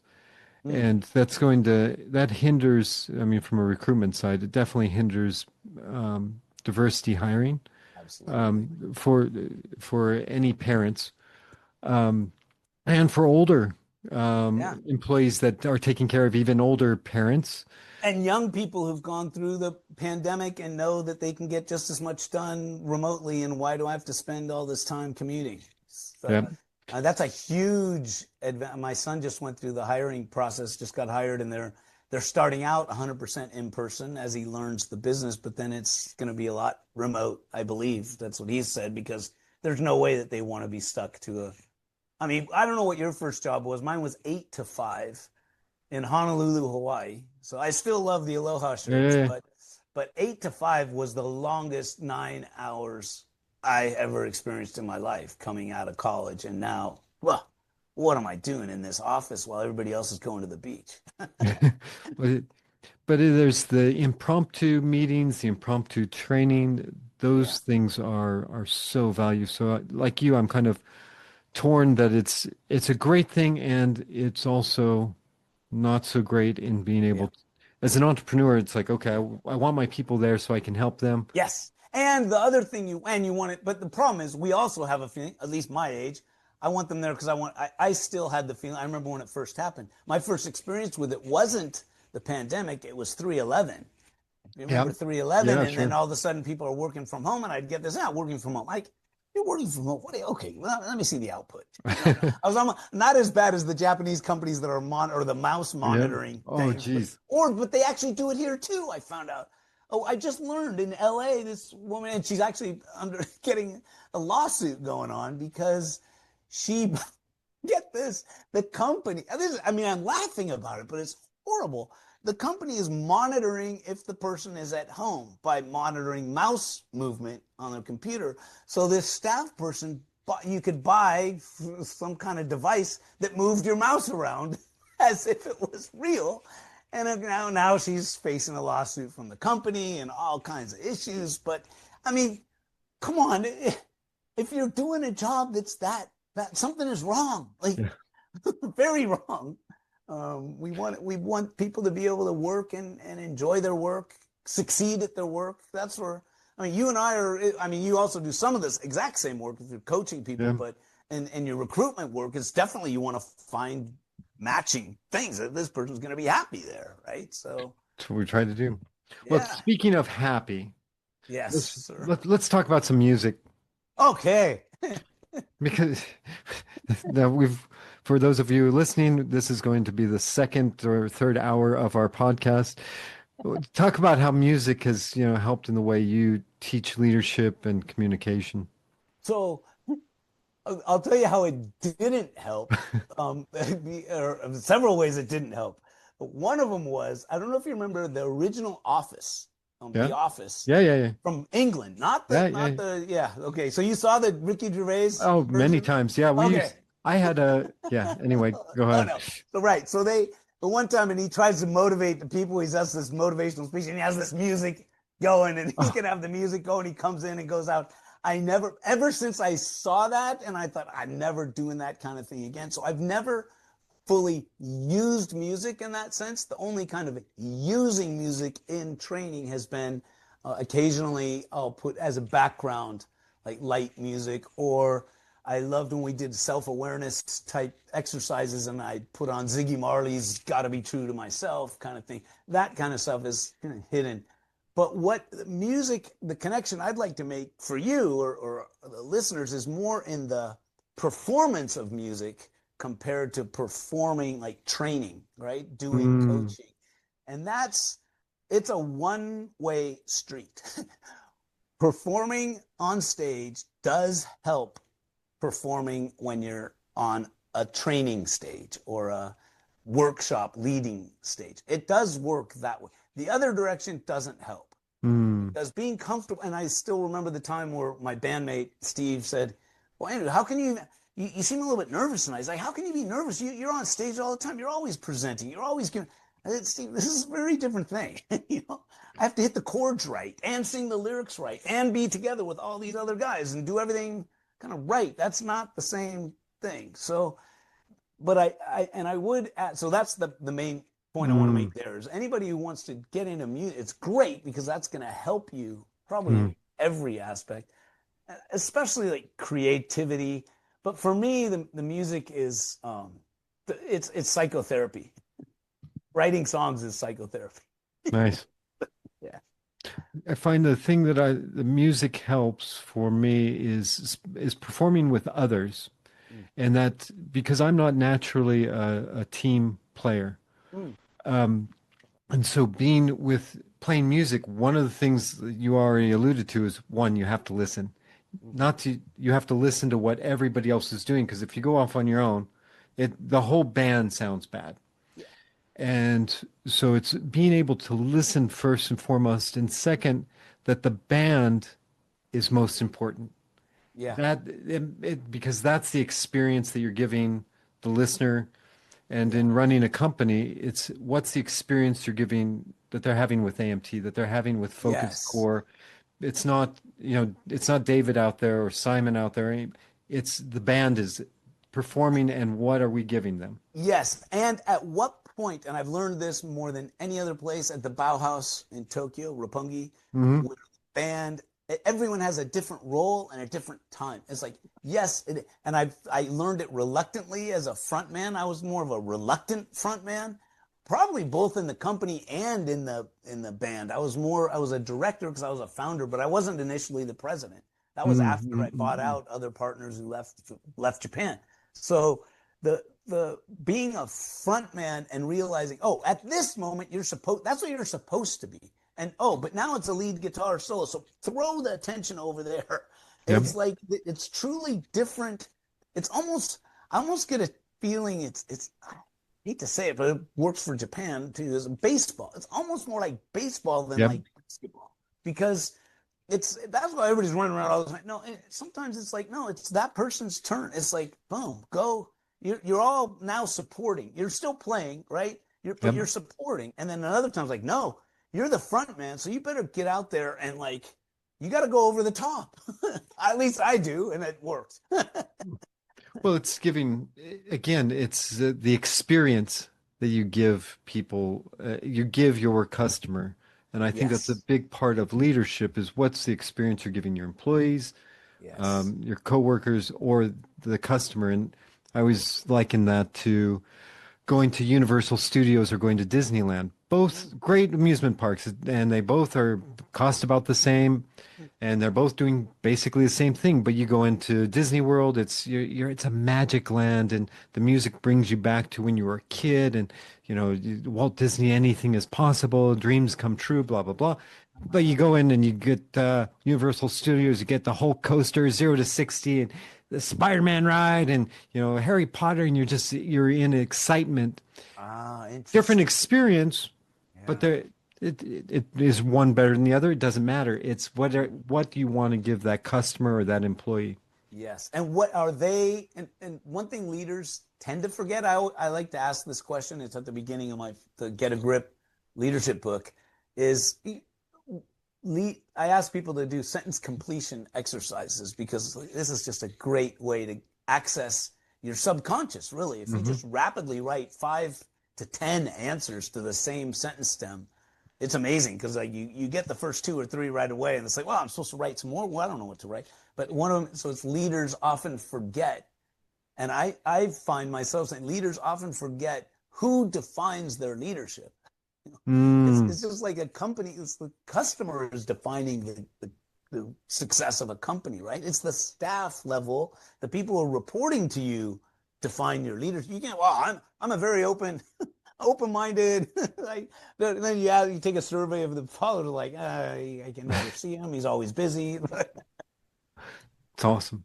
And that hinders, I mean, from a recruitment side, it definitely hinders diversity hiring Absolutely. for any parents, and for older Yeah. employees that are taking care of even older parents. And young people who've gone through the pandemic and know that they can get just as much done remotely, and why do I have to spend all this time commuting? Yeah. So, that's a huge advantage. My son just went through the hiring process, just got hired, and they're starting out 100% in person as he learns the business, but then it's going to be a lot remote, I believe. That's what he said, because there's no way that they want to be stuck to I mean, I don't know what your first job was. Mine was 8 to 5 in Honolulu, Hawaii. So I still love the Aloha shirts, Yeah. but 8 to 5 was the longest 9 hours I ever experienced in my life coming out of college. And now, well, what am I doing in this office while everybody else is going to the beach? But there's the impromptu meetings, the impromptu training. Yeah. Those things are so valuable. So, like you, I'm kind of torn that it's a great thing, and it's also not so great in being Yeah. able as an entrepreneur. It's like, okay, I want my people there so I can help them. Yes. And the other thing you want it, but the problem is we also have a feeling, at least my age, I want them there because I still had the feeling. I remember when it first happened. My first experience with it wasn't the pandemic, it was 3/11. You Yeah. remember 3/11, Yeah, and then sure. all of a sudden people are working from home, and I'd get this out, working from home. Like, you're working from home. Okay, well, let me see the output. I was not as bad as the Japanese companies that are or the mouse Yeah. monitoring Oh, things, geez. but they actually do it here too. I found out. Oh, I just learned in LA, this woman, and she's actually getting a lawsuit going on because she get this, the company, I mean, I'm laughing about it, but it's horrible. The company is monitoring if the person is at home by monitoring mouse movement on their computer. So this staff person, you could buy some kind of device that moved your mouse around as if it was real. And now she's facing a lawsuit from the company and all kinds of issues. But I mean, come on, if you're doing a job that something is wrong, like Yeah. very wrong. We want people to be able to work and enjoy their work, succeed at their work. That's where, I mean, you and I are. I mean, you also do some of this exact same work if you're coaching people, Yeah. but in your recruitment work, it's definitely you want to find matching things that this person's going to be happy there, right? So That's what we try to do. Well, yeah, speaking of happy, yes, let's sir. let's talk about some music, Okay. because now for those of you listening, this is going to be the second or third hour of our podcast. Talk about how music has, helped in the way you teach leadership and communication. So I'll tell you how it didn't help. Or several ways it didn't help. But one of them was, I don't know if you remember the original Office, The Yeah. Office Yeah, yeah, yeah. from England, Yeah, yeah. not the, yeah. Okay, so you saw the Ricky Gervais Oh, many version? times. Yeah, Okay. I had yeah, anyway, go Oh ahead. no. So right. So the one time, and he tries to motivate the people. He does this motivational speech, and he has this music going, and he's Oh, gonna have the music going. He comes in and goes out. I never, ever since I saw that, and I thought I'm never doing that kind of thing again. So I've never fully used music in that sense. The only kind of using music in training has been occasionally I'll put as a background like light music, or I loved when we did self-awareness type exercises and I put on Ziggy Marley's Gotta Be True to Myself kind of thing. That kind of stuff is kind of hidden. But what music, the connection I'd like to make for you or the listeners is more in the performance of music compared to performing like training, right? Doing Mm, coaching. And it's a one-way street. Performing on stage does help performing when you're on a training stage or a workshop leading stage. It does work that way. The other direction doesn't help mm. because being comfortable, and I still remember the time where my bandmate Steve said, well, Andrew, how can you seem a little bit nervous tonight. He's like, how can you be nervous? You're on stage all the time. You're always presenting. You're always giving. I said, Steve, this is a very different thing. I have to hit the chords right and sing the lyrics right and be together with all these other guys and do everything kind of right. That's not the same thing. So, but I would add, so that's the main point I want to Mm, make there is anybody who wants to get into music, it's great because that's going to help you probably in mm. every aspect, especially like creativity. But for me, the music is it's psychotherapy. Writing songs is psychotherapy. Nice. Yeah. I find the thing that the music helps for me is performing with others, Mm. and that because I'm not naturally a team player. Mm. Um, and so being with playing music, one of the things that you already alluded to is one, you have to listen. Mm-hmm. Not to, you have to listen to what everybody else is doing, because if you go off on your own, the whole band sounds bad. Yeah. And so it's being able to listen first and foremost, and second, that the band is most important. Yeah. Because that's the experience that you're giving the listener. And Yeah. in running a company, it's what's the experience you're giving that they're having with AMT, that they're having with Yes. FocusCore. It's not, it's not David out there or Simon out there. It's the band is performing, and what are we giving them? Yes. And at what point, and I've learned this more than any other place at the Bauhaus in Tokyo, Roppongi, Hmm. where the band, everyone has a different role and a different time. It's like, yes, and I learned it reluctantly as a front man. I was more of a reluctant front man, probably both in the company and in the band. I was a director because I was a founder, but I wasn't initially the president. That was after I bought Mm-hmm. out other partners who left Japan. So the being a front man and realizing, oh, at this moment that's what you're supposed to be. And oh, but now it's a lead guitar solo. So throw the attention over there. Yep. It's like it's truly different. It's almost I almost get a feeling it's I hate to say it, but it works for Japan too, is baseball. It's almost more like baseball than Yep. like basketball. Because that's why everybody's running around all the time. No, sometimes it's like, no, it's that person's turn. It's like, boom, go. You're all now supporting. You're still playing, right? But Yep. you're supporting. And then another time's like, no, you're the front man, so you better get out there and like, you got to go over the top. At least I do, and it works. Well, it's giving, again, it's the experience that you give people, you give your customer. And I think that's a Yes. big part of leadership is what's the experience you're giving your employees, Yes. your coworkers, or the customer. And I always liken that to going to Universal Studios or going to Disneyland. Both great amusement parks, and they both are cost about the same, and they're both doing basically the same thing. But you go into Disney World, it's a magic land, and the music brings you back to when you were a kid, and Walt Disney, anything is possible, dreams come true, blah blah blah. But you go in and you get Universal Studios, you get the Hulk coaster, 0 to 60, and the Spider-Man ride, and Harry Potter, and you're in excitement. Ah, Different interesting. experience, but Yeah. it is one better than the other. It doesn't matter. It's what do you want to give that customer or that employee? Yes. And what are they? And one thing leaders tend to forget, I like to ask this question. It's at the beginning of the Get a Grip leadership book, is I ask people to do sentence completion exercises because this is just a great way to access your subconscious, really. If you Hmm. just rapidly write 5 to 10 answers to the same sentence stem, it's amazing because like you get the first two or three right away, and it's like, well, I'm supposed to write some more. Well, I don't know what to write. But one of them, so it's leaders often forget, and I find myself saying leaders often forget who defines their leadership. Mm, It's just like a company. It's the customer is defining the success of a company, right? It's the staff level, the people who are reporting to you define your leadership. You can't. Well, I'm a very open-minded. Like then you take a survey of the followers, like I can never see him. He's always busy. it's awesome.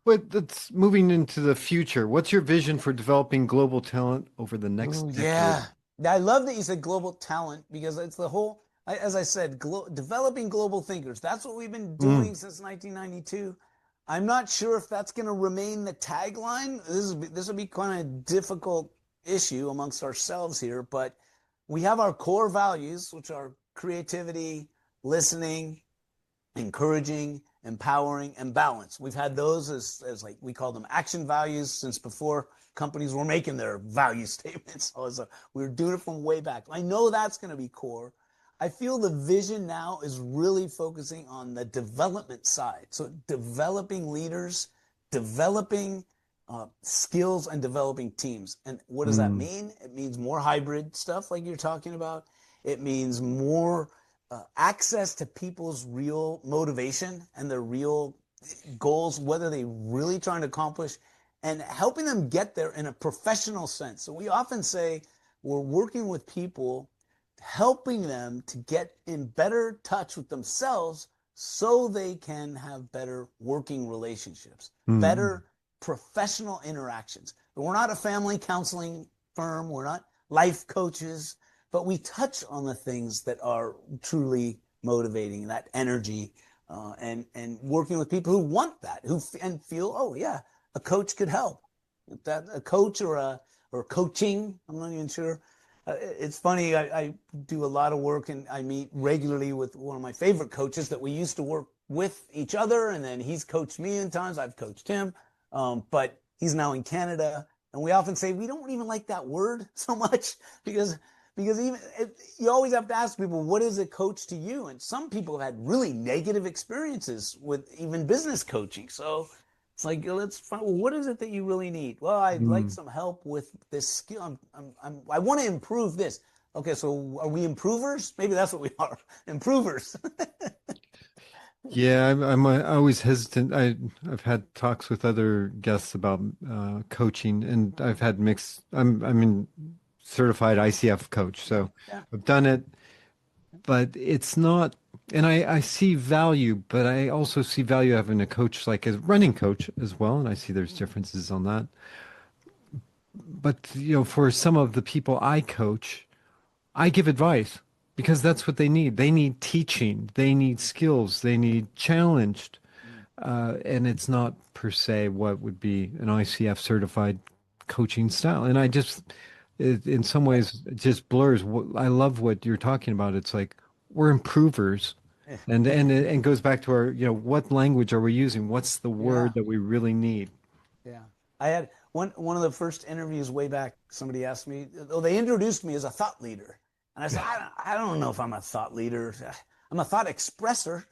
But that's moving into the future. What's your vision for developing global talent over the next Ooh, decade? yeah. I love that you said global talent because it's the whole, as I said, developing global thinkers. That's what we've been Mm, doing since 1992. I'm not sure if that's going to remain the tagline. This will be kind of difficult issue amongst ourselves here, but we have our core values, which are creativity, listening, encouraging, empowering, and balance. We've had those as like we call them action values since before companies were making their value statements. So we were doing it from way back. I know that's going to be core. I feel the vision now is really focusing on the development side. So developing leaders, developing skills, and developing teams. And what does that mm, mean? It means more hybrid stuff like you're talking about. It means more access to people's real motivation and their real goals, whether they really trying to accomplish, and helping them get there in a professional sense. So we often say we're working with people, helping them to get in better touch with themselves so they can have better working relationships, mm. better professional interactions. But we're not a family counseling firm, we're not life coaches, but we touch on the things that are truly motivating, that energy, and working with people who want that, and feel, oh yeah, a coach could help. That a coach or coaching, I'm not even sure. It's funny. I do a lot of work, and I meet regularly with one of my favorite coaches that we used to work with each other, and then he's coached me in times. I've coached him, but he's now in Canada, and we often say we don't even like that word so much because even you always have to ask people, what is a coach to you? And some people have had really negative experiences with even business coaching. So it's like, let's find, well, what is it that you really need? Well, I'd like Mm. some help with this skill. I want to improve this. Okay, so are we improvers? Maybe that's what we are, improvers. Yeah, I'm always hesitant. I've had talks with other guests about coaching, and I've had mixed. I'm in certified ICF coach, Yeah, so yeah, I've done it, but it's not. And I see value, but I also see value having a coach like a running coach as well, and I see there's differences on that. But for some of the people I coach, I give advice because that's what they need. They need teaching, they need skills, they need challenged. And it's not per se what would be an ICF certified coaching style. And in some right. ways, it just blurs. I love what you're talking about. It's like we're improvers. And goes back to our, what language are we using? What's the word Yeah. that we really need? Yeah. I had one of the first interviews way back. Somebody asked me, oh, they introduced me as a thought leader. And I said, I don't know if I'm a thought leader. I'm a thought expresser.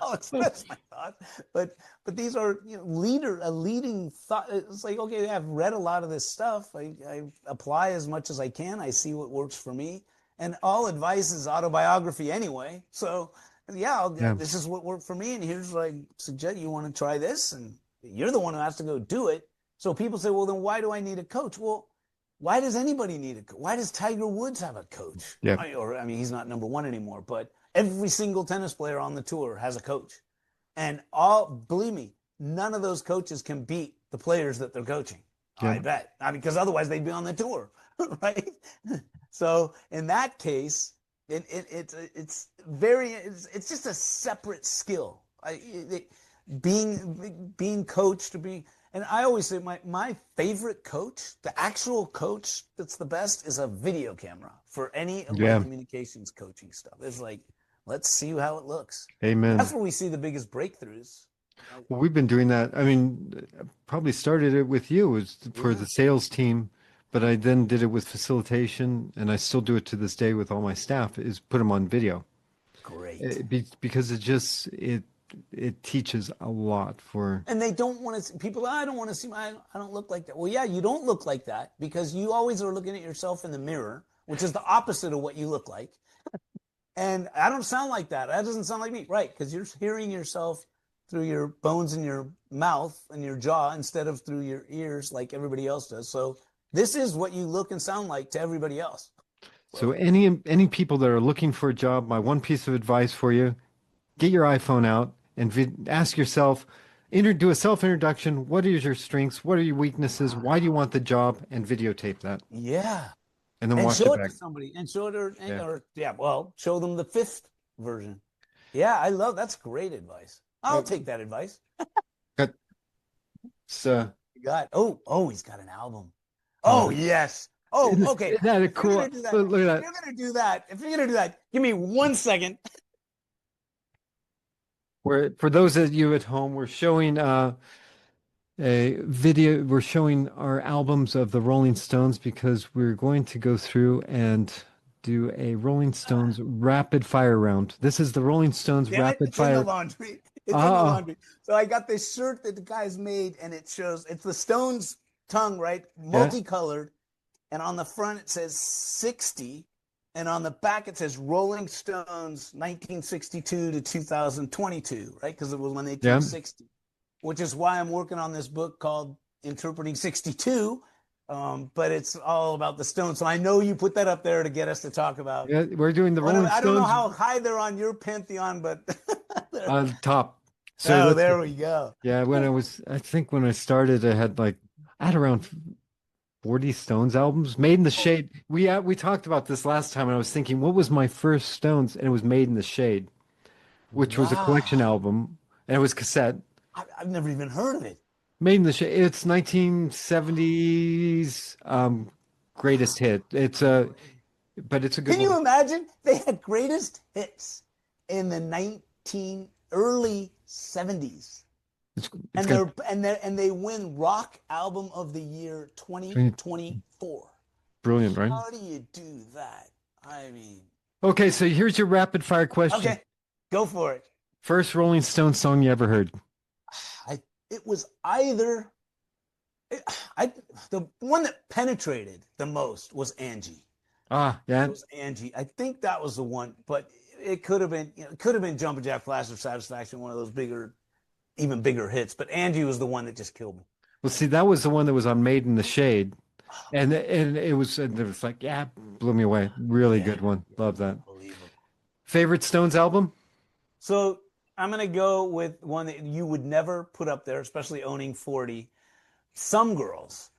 I'll express my thought. But these are, a leading thought. It's like, okay, I've read a lot of this stuff. I apply as much as I can. I see what works for me. And all advice is autobiography anyway. So yeah, Yeah. this is what worked for me. And here's what I suggest. You want to try this, and you're the one who has to go do it. So people say, well, then why do I need a coach? Well, why does anybody need a coach? Why does Tiger Woods have a coach? Yeah. I mean, he's not number one anymore, but every single tennis player on the tour has a coach. And believe me, none of those coaches can beat the players that they're coaching. Yeah. I bet. I mean, because otherwise they'd be on the tour, right? So in that case, it's just a separate skill. Being coached to be, and I always say my favorite coach, the actual coach that's the best, is a video camera for any of my Yeah. communications coaching stuff. It's like, let's see how it looks. That's Amen. where we see the biggest breakthroughs. Well, we've been doing that. I mean, probably started it with you was for Yeah, the sales team, but I then did it with facilitation, and I still do it to this day with all my staff, is put them on video. great. Because it just it teaches a lot for. And they don't want to see people. I don't want to see I don't look like that. Well, yeah, you don't look like that because you always are looking at yourself in the mirror, which is the opposite of what you look like. And I don't sound like that. That doesn't sound like me. Right. Because you're hearing yourself through your bones in your mouth and your jaw instead of through your ears like everybody else does. So this is what you look and sound like to everybody else. So any people that are looking for a job, my one piece of advice for you, get your iPhone out and ask yourself, do a self-introduction. What are your strengths? What are your weaknesses? Why do you want the job? And videotape that. Yeah. And then And watch show it it back. to somebody and show it Yeah. or yeah, well, show them the fifth version. Yeah, I love that's great advice. I'll take that advice. Got, so, You got he's got an album. Oh yes. Oh, okay. isn't that a If you're cool? gonna do that, Look at if you're gonna do that, if you're gonna do that, give me 1 second. For those of you at home, we're showing a video. We're showing our albums of the Rolling Stones because we're going to go through and do a Rolling Stones rapid fire round. This is the Rolling Stones Damn it, rapid it's in the fire. laundry. It's in the Oh, laundry. So I got this shirt that the guys made, and it shows it's the Stones tongue, right? yeah. Multicolored. And on the front it says 60. And on the back it says Rolling Stones 1962 to 2022, right? Because it was when they Yeah. turned 60, which is why I'm working on this book called Interpreting 62. But it's all about the Stones. So I know you put that up there to get us to talk about. Yeah, we're doing the Rolling I don't know Stones how high they're on your pantheon, but on top. So oh, let's, there we go. yeah, I think when I started, I had around 40 Stones albums. Made in the Shade. We talked about this last time, and I was thinking, what was my first Stones? And it was Made in the Shade, which was a collection Wow. album, and it was cassette. I've never even heard of it. Made in the Shade. It's 1970s greatest hit. But it's a good Can you one. imagine? They had greatest hits in the 19 early 70s. It's got And they win rock album of the year 2024. brilliant, right? How do you do that? I mean, Okay, so here's your rapid fire question. okay, go for it. First Rolling Stone song you ever heard? It was either the one that penetrated the most was Angie. Ah, yeah. It was Angie. I think that was the one, but it could have been, it could have been Jumpin' Jack Flash or Satisfaction, one of those even bigger hits. But Angie was the one that just killed me. Well, see, that was the one that was on Made in the Shade. And it was like, yeah, blew me away. Really good one. Love that. Unbelievable. Favorite Stones album? So I'm gonna go with one that you would never put up there, especially owning 40. Some Girls.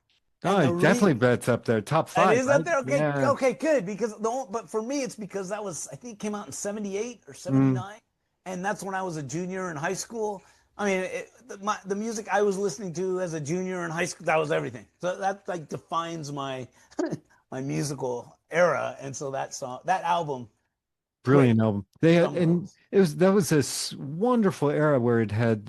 Oh, I definitely bet it's up there. Top That five, is right? up there. Okay, Yeah. okay, good. Because but for me, it's because that was I think it came out in '78 or Mm. '79, and that's when I was a junior in high school. I mean, the music I was listening to as a junior in high school, that was everything. So that like defines my my musical era, and so that album, great. Brilliant album. They had, Some and Girls. that was this wonderful era where it had,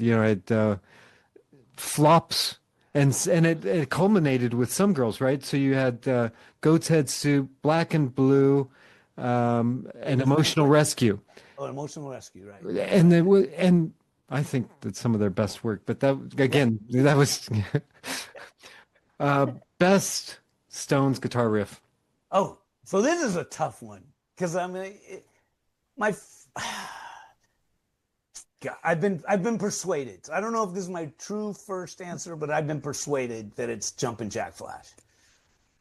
flops and it culminated with Some Girls, right? So you had Goat's Head Soup, Black and Blue, and Emotional Rescue. Oh, Emotional Rescue, right? And and I think that's some of their best work. But that again, that was best Stones guitar riff. Oh, so this is a tough one because I mean, my God, I've been persuaded. I don't know if this is my true first answer, but I've been persuaded that it's Jumpin' Jack Flash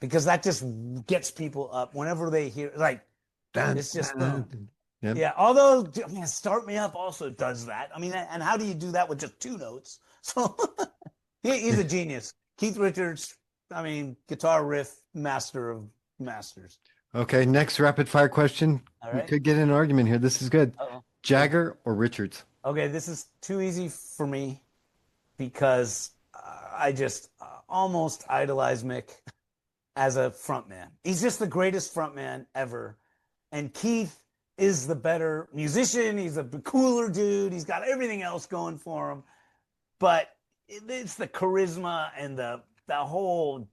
because that just gets people up whenever they hear like it's just boom. Yep. Yeah. Although man, Start Me Up also does that. I mean, and how do you do that with just two notes? So he's a genius. Keith Richards. I mean, guitar riff master of masters. Okay, next rapid fire question. All We right. could get in an argument here. This is good. Uh-oh. Jagger or Richards? Okay, this is too easy for me because I just almost idolize Mick as a frontman. He's just the greatest frontman ever. And Keith is the better musician. He's a cooler dude. He's got everything else going for him. But it's the charisma and the whole.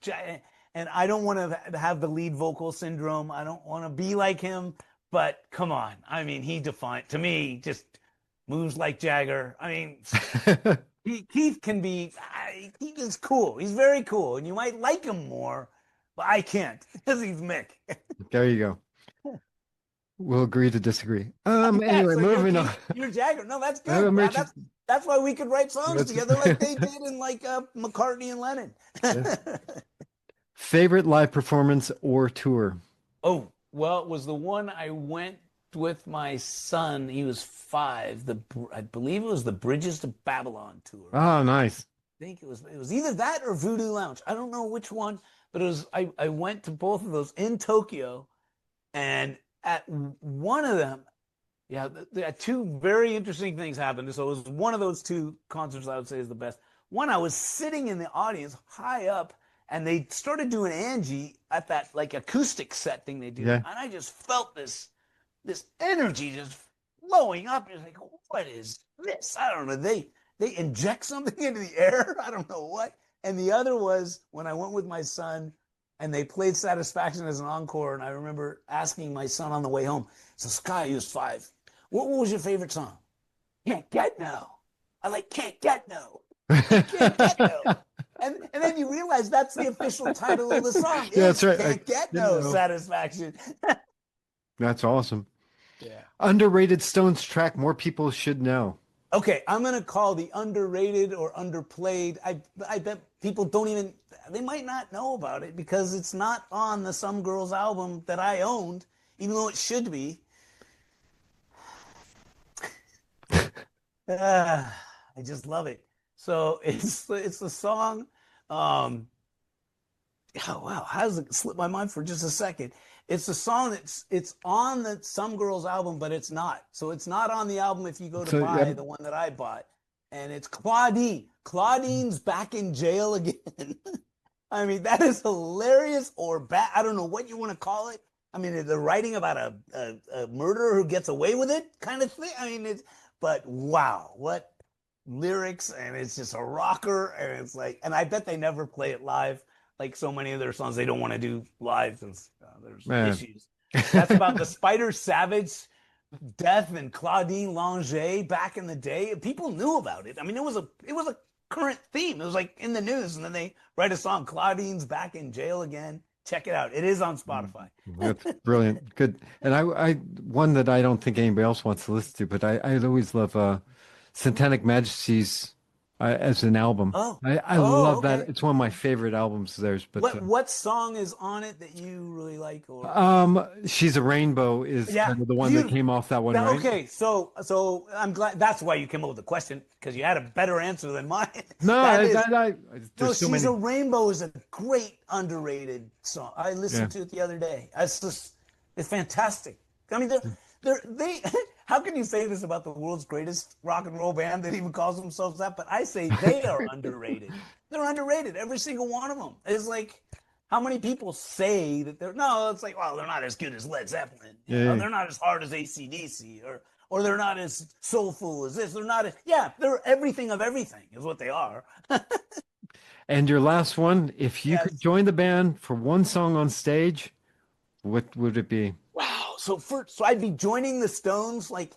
And I don't want to have the lead vocal syndrome. I don't want to be like him. But come on. I mean, he defined, to me, just moves like Jagger. I mean, Keith can be, Keith is cool. He's very cool, and you might like him more, but I can't because he's Mick. There you go. We'll agree to disagree. Yeah, Anyway, so you're moving on. Keith, you're Jagger. No, that's good. I'm Wow, Richard. that's why we could write songs That's- together like they did in like McCartney and Lennon. yeah. Favorite live performance or tour? Oh, well, it was the one I went with my son. He was 5. I believe it was the Bridges to Babylon tour. Oh, nice. Think it was either that or Voodoo Lounge. I don't know which one, but it was I went to both of those in Tokyo, and at one of them, yeah, there are two very interesting things happened. So it was one of those two concerts I would say is the best. One, I was sitting in the audience high up, and they started doing Angie at that like acoustic set thing they do, Yeah. and I just felt this energy just flowing up. It's like, what is this? I don't know. They inject something into the air. I don't know what. And the other was when I went with my son and they played Satisfaction as an encore. And I remember asking my son on the way home, so Sky, he was 5. What was your favorite song? Can't Get No. I like Can't Get No. Can't Get No. And then you realize that's the official title of the song. Yeah, that's right. Can't Get No Satisfaction. That's awesome. Yeah. Underrated Stones track more people should know. Okay, I'm gonna call the underrated or underplayed. I bet people they might not know about it because it's not on the Some Girls album that I owned, even though it should be. I just love it. So it's the song. Oh wow, how does it slip my mind for just a second? It's a song it's on the Some Girls album, but it's not. So it's not on the album if you go to buy the one that I bought. And it's Claudine. Claudine's back in jail again. I mean, that is hilarious or bad. I don't know what you want to call it. I mean, they're writing about a murderer who gets away with it kind of thing. I mean, but wow, what lyrics, and it's just a rocker, and it's like, and I bet they never play it live. Like so many of their songs, they don't want to do live because there's issues. That's about the Spider Savage death and Claudine Lange back in the day. People knew about it. I mean, it was a current theme. It was like in the news, and then they write a song. Claudine's back in jail again. Check it out. It is on Spotify. That's brilliant. Good. And I one that I don't think anybody else wants to listen to, but I always love Satanic Majesties as an album. I love okay. that. It's one of my favorite albums of theirs. But what song is on it that you really like? Or She's a Rainbow is kind of the one that came off that one, right? Okay, so I'm glad that's why you came up with the question because you had a better answer than mine. No, She's a Rainbow is a great underrated song. I listened to it the other day. It's fantastic. I mean, they. How can you say this about the world's greatest rock and roll band that even calls themselves that? But I say they are underrated. They're underrated. Every single one of them. It's like, how many people say that it's like, well, they're not as good as Led Zeppelin. They're not as hard as AC/DC or they're not as soulful as this. They're everything of everything is what they are. And your last one, if you could join the band for one song on stage, what would it be? Wow. So I'd be joining the Stones like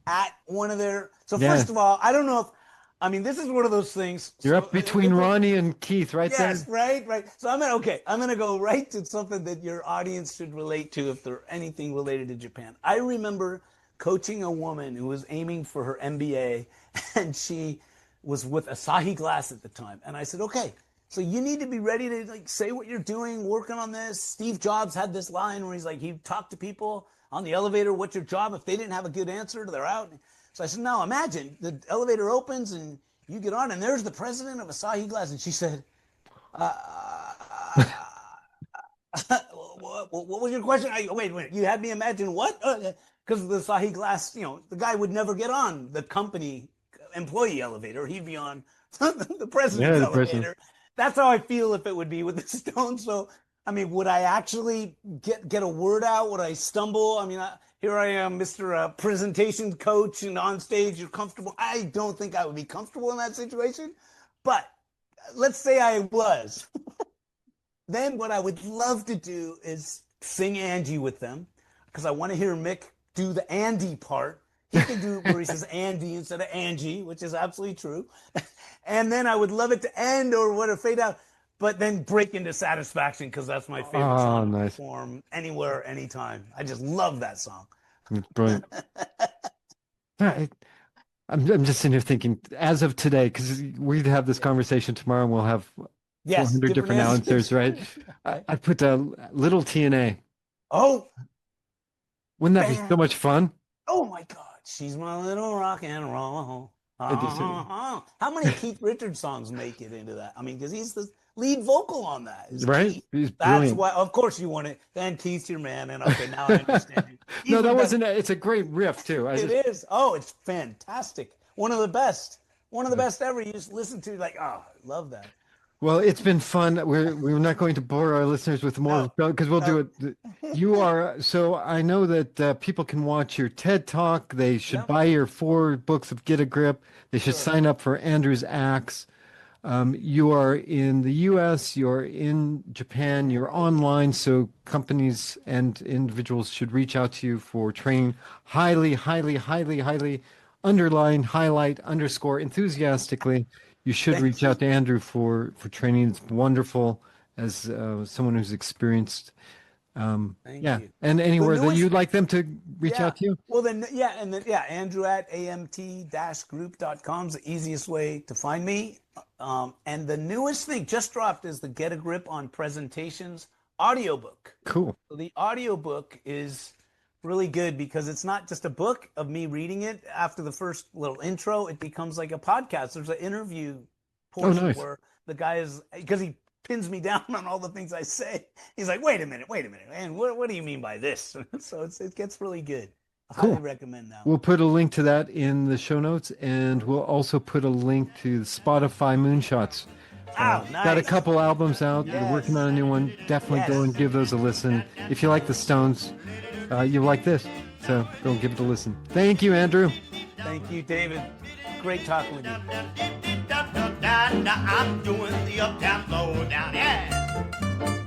at one of their. So first of all, I don't know if this is one of those things. You're up between Ronnie and Keith, right there. Yes, right. So I'm gonna go right to something that your audience should relate to if they're anything related to Japan. I remember coaching a woman who was aiming for her MBA, and she was with Asahi Glass at the time, and I said, okay. So you need to be ready to like say what you're doing, working on this. Steve Jobs had this line where he's like, he talked to people on the elevator, what's your job? If they didn't have a good answer, they're out. So I said, now imagine the elevator opens and you get on and there's the president of Asahi Glass. And she said, what was your question? Wait, you had me imagine what? Because the Asahi Glass, the guy would never get on the company employee elevator. He'd be on the president's elevator. That's how I feel if it would be with the Stones. So, would I actually get a word out? Would I stumble? Here I am, Mr. Presentation Coach, and on stage you're comfortable. I don't think I would be comfortable in that situation. But let's say I was. Then what I would love to do is sing Angie with them because I want to hear Mick do the Andy part. He can do where he says Andy instead of Angie, which is absolutely true. And then I would love it to end or what, or fade out, but then break into Satisfaction because that's my favorite song to Nice. perform anywhere, anytime. I just love that song. Brilliant. I'm just sitting here thinking, as of today, because we'd have this conversation tomorrow and we'll have 400 different announcers, right? I put a little TNA. Oh, wouldn't that be so much fun? Oh my God, she's my little rock and roll. How many Keith Richards songs make it into that? I mean, because he's the lead vocal on that, right? Keith. He's That's brilliant. why, of course, you want it. Then Keith's your man, and okay, now I understand you. No, that wasn't. It's a great riff too. It is. Oh, it's fantastic. One of the best. One of the best ever. You just listen to like, oh, I love that. Well, it's been fun. We're not going to bore our listeners with more because we'll do it. You are so I know that people can watch your TED Talk. They should buy your 4 books of Get a Grip. They should sign up for Andrew's Acts. You are in the U.S. You're in Japan. You're online, so companies and individuals should reach out to you for training. Highly, highly, highly, highly underline, highlight, underscore enthusiastically. You should reach out to Andrew for training. It's wonderful as someone who's experienced. Thank you. And anywhere that you'd like them to reach out to you. Well, then, Andrew at amt-group.com is the easiest way to find me. And the newest thing just dropped is the Get a Grip on Presentations audiobook. Cool. So the audiobook is really good because it's not just a book of me reading it. After the first little intro, it becomes like a podcast. There's an interview portion where the guy is, because he pins me down on all the things I say. He's like, wait a minute. And what do you mean by this? So it gets really good. I highly recommend that. We'll put a link to that in the show notes, and we'll also put a link to the Spotify Moonshots. Nice. Got a couple albums out. Yes. We're working on a new one. Definitely go and give those a listen. If you like the Stones, you like this. So go give it a listen. Thank you, Andrew. Thank you, David. Great talking with you. I'm doing the up, down, low, down, yeah.